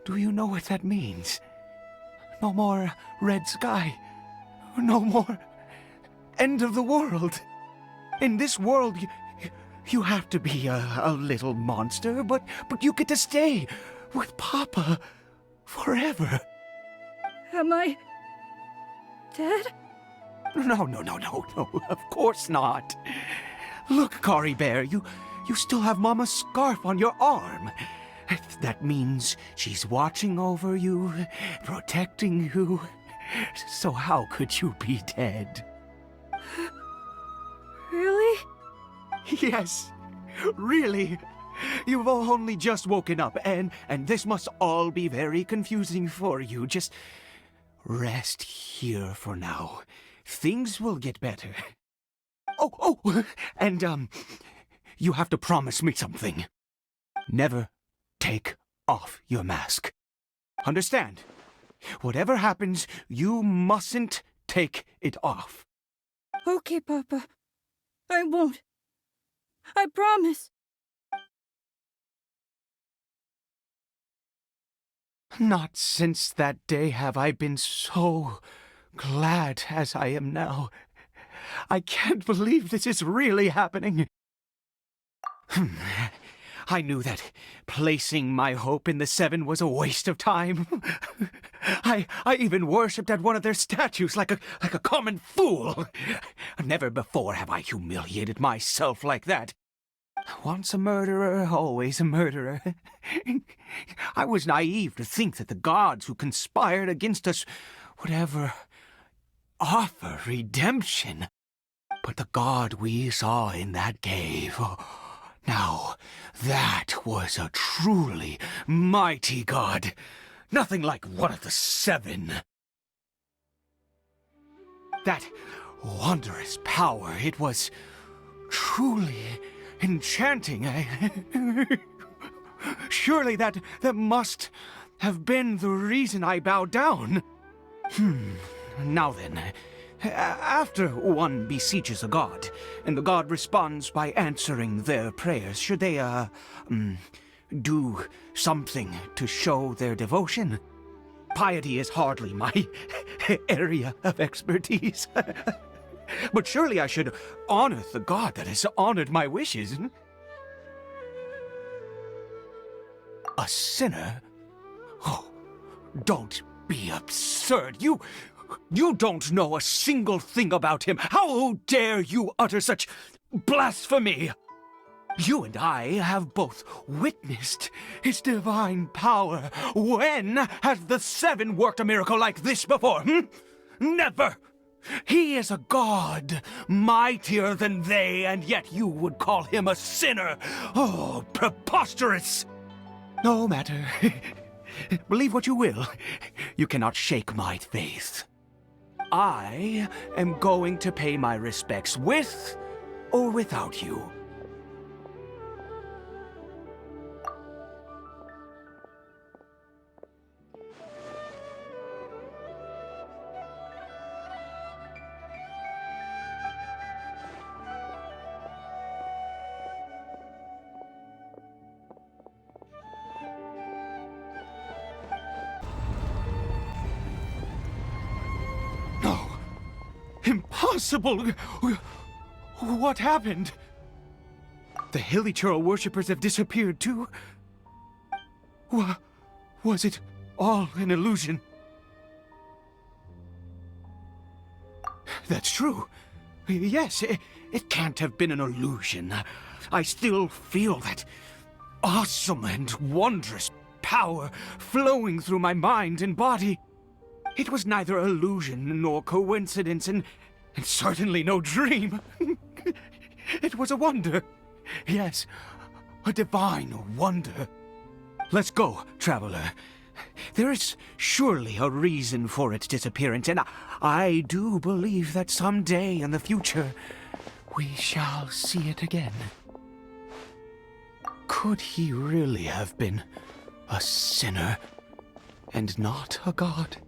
Do you know what that means? No more red sky. No more end of the world. In this world, you have to be a little monster, but you get to stay with Papa forever. Am I dead? No, of course not. Look, Caribert, you still have Mama's scarf on your arm. That means she's watching over you, protecting you. So how could you be dead? Really? Yes, really. You've only just woken up, and this must all be very confusing for you. Just rest here for now. Things will get better. Oh, and, you have to promise me something. Never take off your mask. Understand? Whatever happens, you mustn't take it off. Okay, Papa. I won't. I promise. Not since that day have I been so glad as I am now. I can't believe this is really happening. I knew that placing my hope in the Seven was a waste of time. I even worshipped at one of their statues like a common fool. Never before have I humiliated myself like that. Once a murderer, always a murderer. I was naive to think that the gods who conspired against us would ever offer redemption. But the God we saw in that cave... Now, that was a truly mighty god. Nothing like one of the Seven. That wondrous power, it was truly enchanting. Surely that must have been the reason I bowed down. Now then, after one beseeches a god, and the god responds by answering their prayers, should they, do something to show their devotion. Piety is hardly my area of expertise. But surely I should honor the god that has honored my wishes. A sinner? Oh, don't be absurd. You don't know a single thing about him. How dare you utter such blasphemy? You and I have both witnessed his divine power. When has the Seven worked a miracle like this before? Never! He is a god, mightier than they, and yet you would call him a sinner. Oh, preposterous! No matter. Believe what you will. You cannot shake my faith. I am going to pay my respects with or without you. Impossible! What happened? The Hilly Churl worshippers have disappeared too? Was it all an illusion? That's true. Yes, it can't have been an illusion. I still feel that awesome and wondrous power flowing through my mind and body. It was neither illusion nor coincidence, and certainly no dream. It was a wonder. Yes, a divine wonder. Let's go, traveler. There is surely a reason for its disappearance, and I do believe that someday in the future we shall see it again. Could he really have been a sinner and not a god?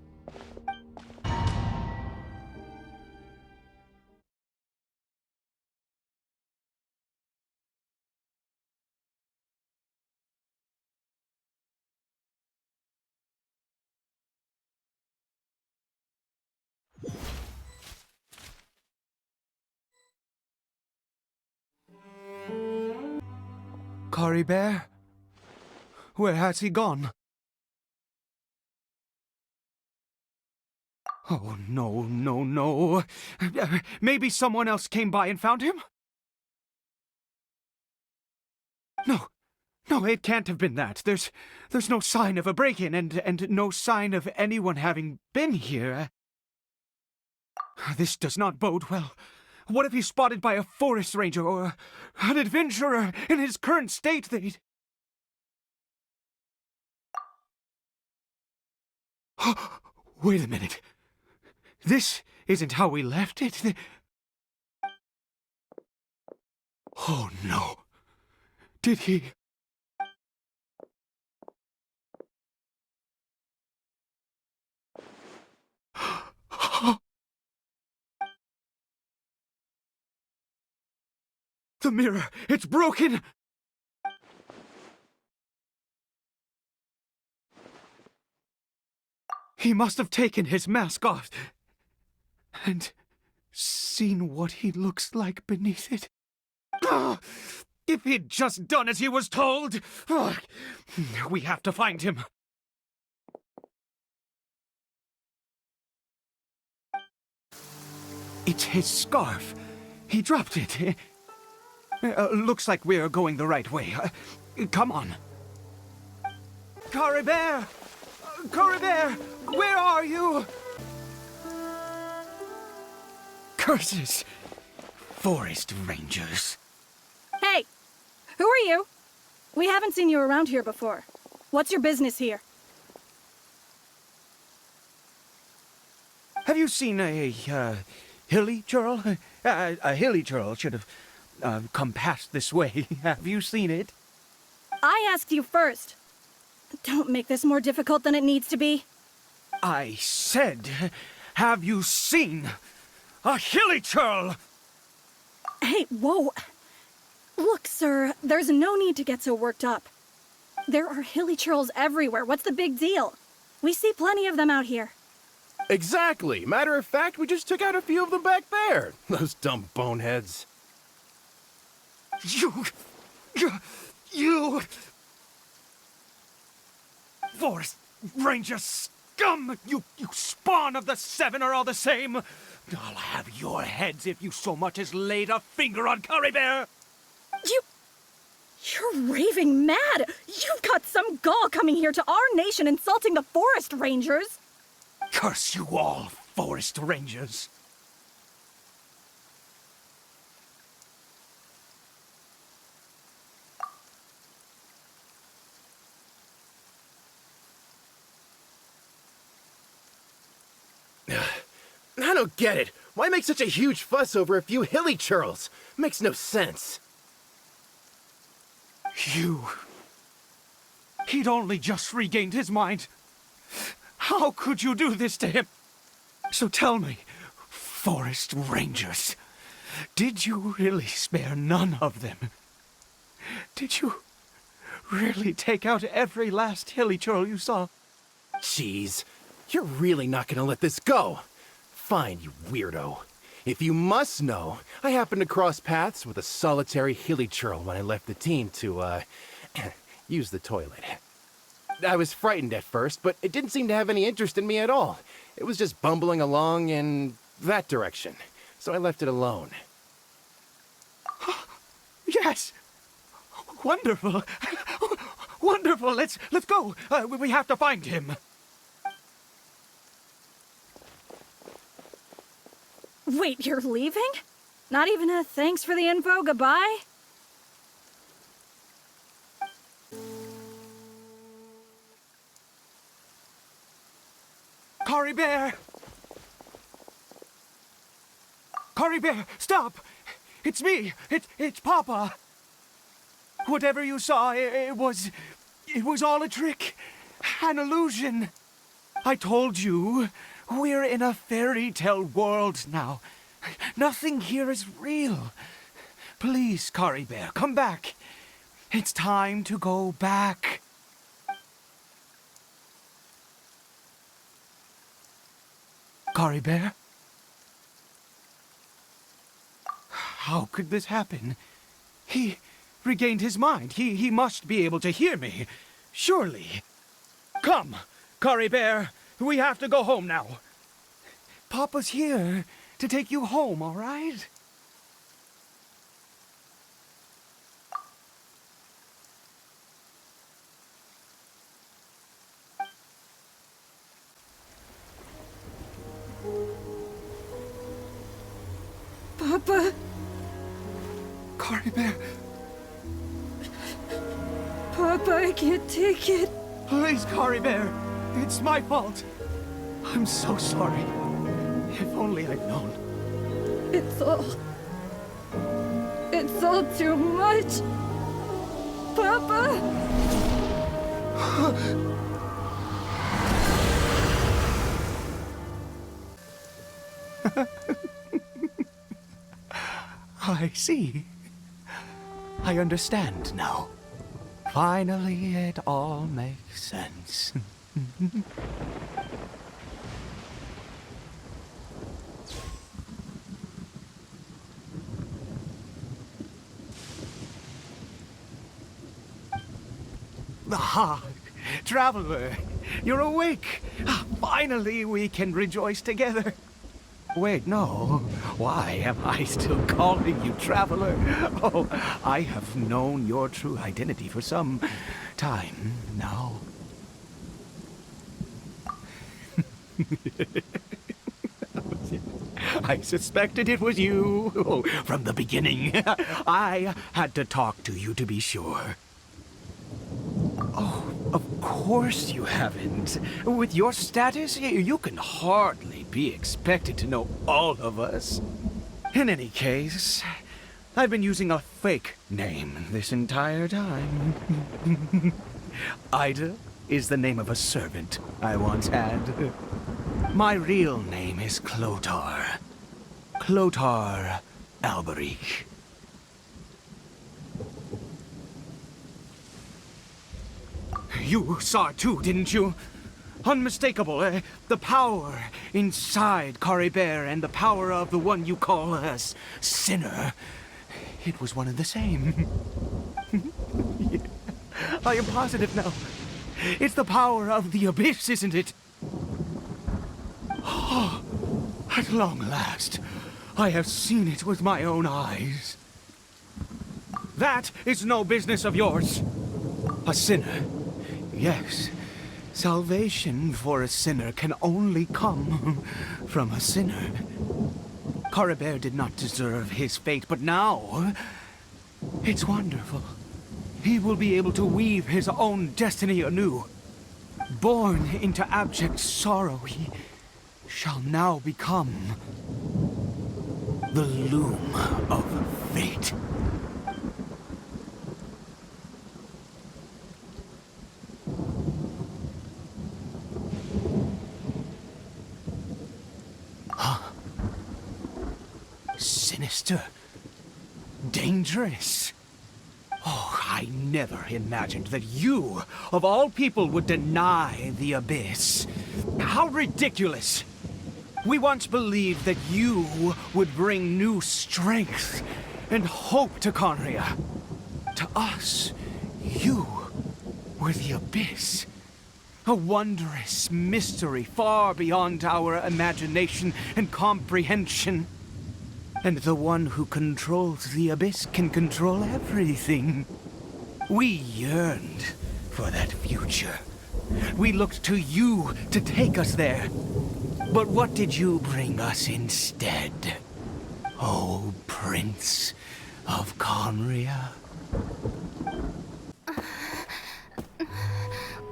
Caribert? Where has he gone? Oh, no. Maybe someone else came by and found him? No, it can't have been that. There's no sign of a break-in and no sign of anyone having been here. This does not bode well. What if he's spotted by a forest ranger or an adventurer in his current state? Wait a minute. This isn't how we left it. Oh, no. Did he... The mirror! It's broken! He must have taken his mask off and seen what he looks like beneath it. If he'd just done as he was told! We have to find him. It's his scarf. He dropped it. Looks like we're going the right way. Come on. Caribert! Caribert! Where are you? Curses! Forest rangers. Hey! Who are you? We haven't seen you around here before. What's your business here? Have you seen a, hilly churl? A hilly churl should have come past this way. Have you seen it? I asked you first. Don't make this more difficult than it needs to be. I said, have you seen a hilly churl? Hey, whoa. Look, sir, there's no need to get so worked up. There are hilly churls everywhere. What's the big deal? We see plenty of them out here. Exactly. Matter of fact, we just took out a few of them back there. Those dumb boneheads. You... Forest Ranger scum! You spawn of the Seven are all the same! I'll have your heads if you so much as laid a finger on Caribert! You're raving mad! You've got some gall coming here to our nation insulting the Forest Rangers! Curse you all, Forest Rangers! I don't get it. Why make such a huge fuss over a few hilly churls? Makes no sense. He'd only just regained his mind. How could you do this to him? So tell me, Forest Rangers, did you really spare none of them? Did you really take out every last hilly churl you saw? Jeez, you're really not gonna let this go. Fine, you weirdo. If you must know, I happened to cross paths with a solitary hilly churl when I left the team to, use the toilet. I was frightened at first, but it didn't seem to have any interest in me at all. It was just bumbling along in that direction, so I left it alone. Yes! Wonderful! Wonderful! Let's go! We have to find him! Wait, you're leaving? Not even a thanks for the info, goodbye? Caribert! Caribert, stop! It's me! It's Papa! Whatever you saw, it was all a trick. An illusion. I told you, we're in a fairy tale world now. Nothing here is real. Please, Caribert, come back. It's time to go back. Caribert? How could this happen? He regained his mind. He must be able to hear me. Surely. Come, Caribert. We have to go home now. Papa's here to take you home, all right? Papa? Caribert, Papa, I can't take it. please, Caribert. It's my fault. I'm so sorry. If only I'd known. It's all too much. Papa? I see. I understand now. Finally, it all makes sense. Ah, Traveler, you're awake. Finally, we can rejoice together. Wait, no. Why am I still calling you Traveler? Oh, I have known your true identity for some time now. I suspected it was you. Oh, from the beginning. I had to talk to you to be sure. Oh, of course you haven't. With your status, you can hardly be expected to know all of us. In any case, I've been using a fake name this entire time. Ida is the name of a servant I once had. My real name is Clotar. Clotar You saw it too, didn't you? Unmistakable, the power inside Caribert and the power of the one you call a sinner. It was one and the same. Yeah, I am positive now. It's the power of the abyss, isn't it? Oh, at long last, I have seen it with my own eyes. That is no business of yours. A sinner. Yes. Salvation for a sinner can only come from a sinner. Caribert did not deserve his fate, but now it's wonderful. He will be able to weave his own destiny anew. Born into abject sorrow, he shall now become the loom of fate. Sinister. Dangerous. Oh, I never imagined that you, of all people, would deny the abyss. How ridiculous! We once believed that you would bring new strength and hope to Conria. To us, you were the abyss. A wondrous mystery far beyond our imagination and comprehension. And the one who controls the abyss can control everything. We yearned for that future. We looked to you to take us there. But what did you bring us instead? Oh, Prince of Conria?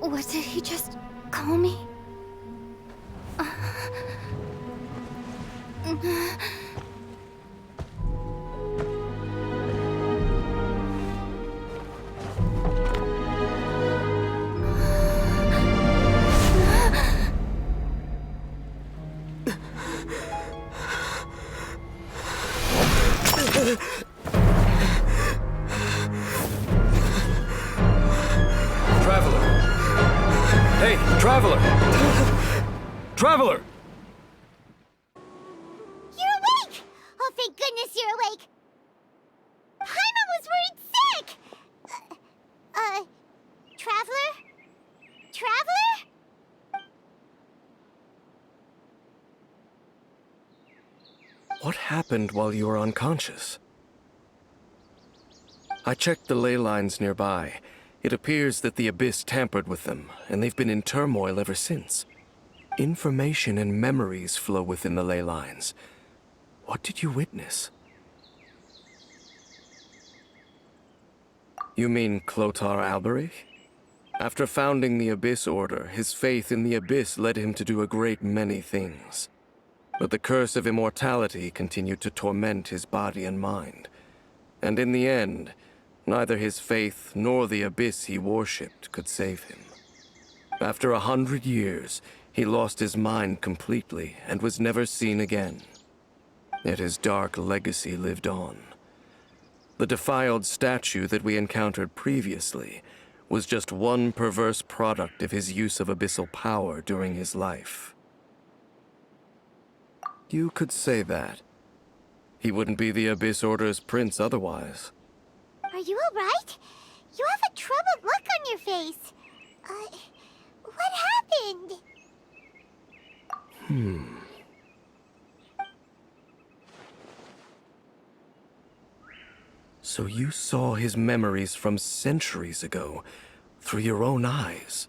What did he just call me? Traveler! Hey, Traveler! Traveler! You're awake! Oh, thank goodness you're awake! Paimon was worried sick! Traveler? Traveler? What happened while you were unconscious? I checked the ley lines nearby. It appears that the Abyss tampered with them, and they've been in turmoil ever since. Information and memories flow within the ley lines. What did you witness? You mean Clotar Alberich? After founding the Abyss Order, his faith in the Abyss led him to do a great many things. But the curse of immortality continued to torment his body and mind. And in the end, neither his faith nor the Abyss he worshipped could save him. After 100 years, he lost his mind completely and was never seen again. Yet his dark legacy lived on. The defiled statue that we encountered previously was just one perverse product of his use of abyssal power during his life. You could say that. He wouldn't be the Abyss Order's prince otherwise. Are you alright? You have a troubled look on your face. What happened? So you saw his memories from centuries ago through your own eyes.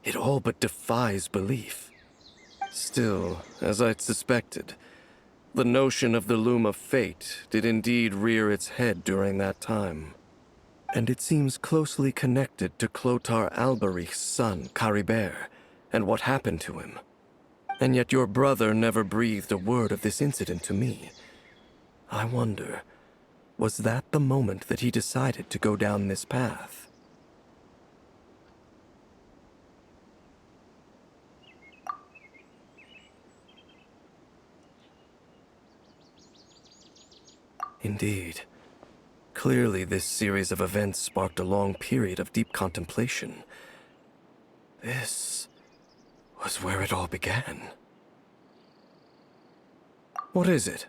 It all but defies belief. Still, as I'd suspected, the notion of the Loom of Fate did indeed rear its head during that time. And it seems closely connected to Clotar Alberich's son, Caribert, and what happened to him. And yet your brother never breathed a word of this incident to me. I wonder, was that the moment that he decided to go down this path? Indeed. Clearly, this series of events sparked a long period of deep contemplation, This was where it all began. What is it?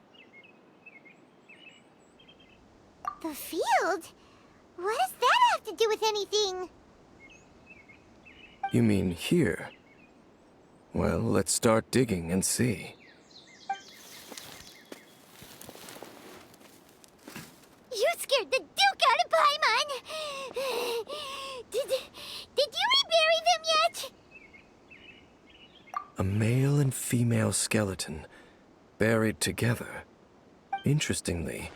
The field? What does that have to do with anything? You mean here? Well, let's start digging and see. You scared the Duke out of Paimon! Did you rebury them yet? A male and female skeleton, buried together. Interestingly,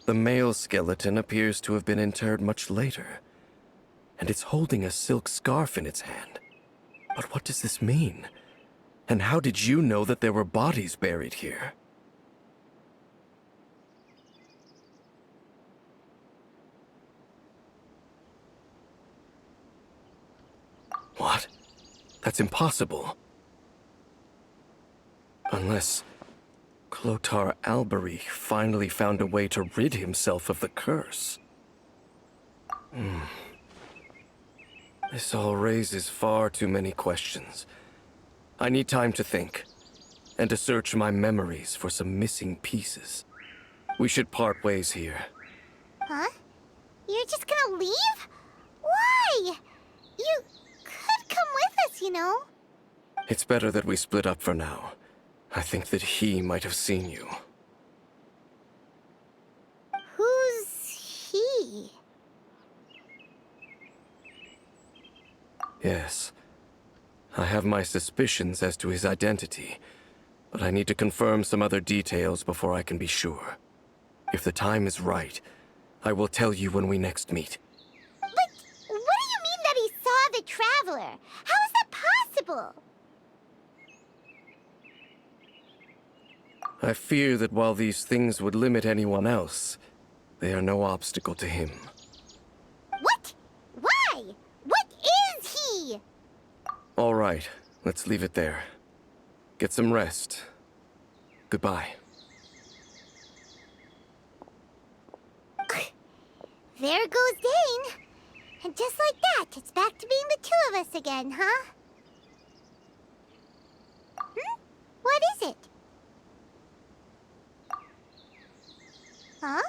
the male skeleton appears to have been interred much later, and it's holding a silk scarf in its hand. But what does this mean? And how did you know that there were bodies buried here? What? That's impossible. Unless Clotar Albery finally found a way to rid himself of the curse. This all raises far too many questions. I need time to think, and to search my memories for some missing pieces. We should part ways here. Huh? You're just gonna leave? Why? You could come with us, you know. It's better that we split up for now. I think that he might have seen you. Who's he? Yes. I have my suspicions as to his identity, but I need to confirm some other details before I can be sure. If the time is right, I will tell you when we next meet. But what do you mean that he saw the Traveler? How is that possible? I fear that while these things would limit anyone else, they are no obstacle to him. What? Why? What is he? All right, let's leave it there. Get some rest. Goodbye. There goes Dane. And just like that, it's back to being the two of us again, huh? What is it? Huh?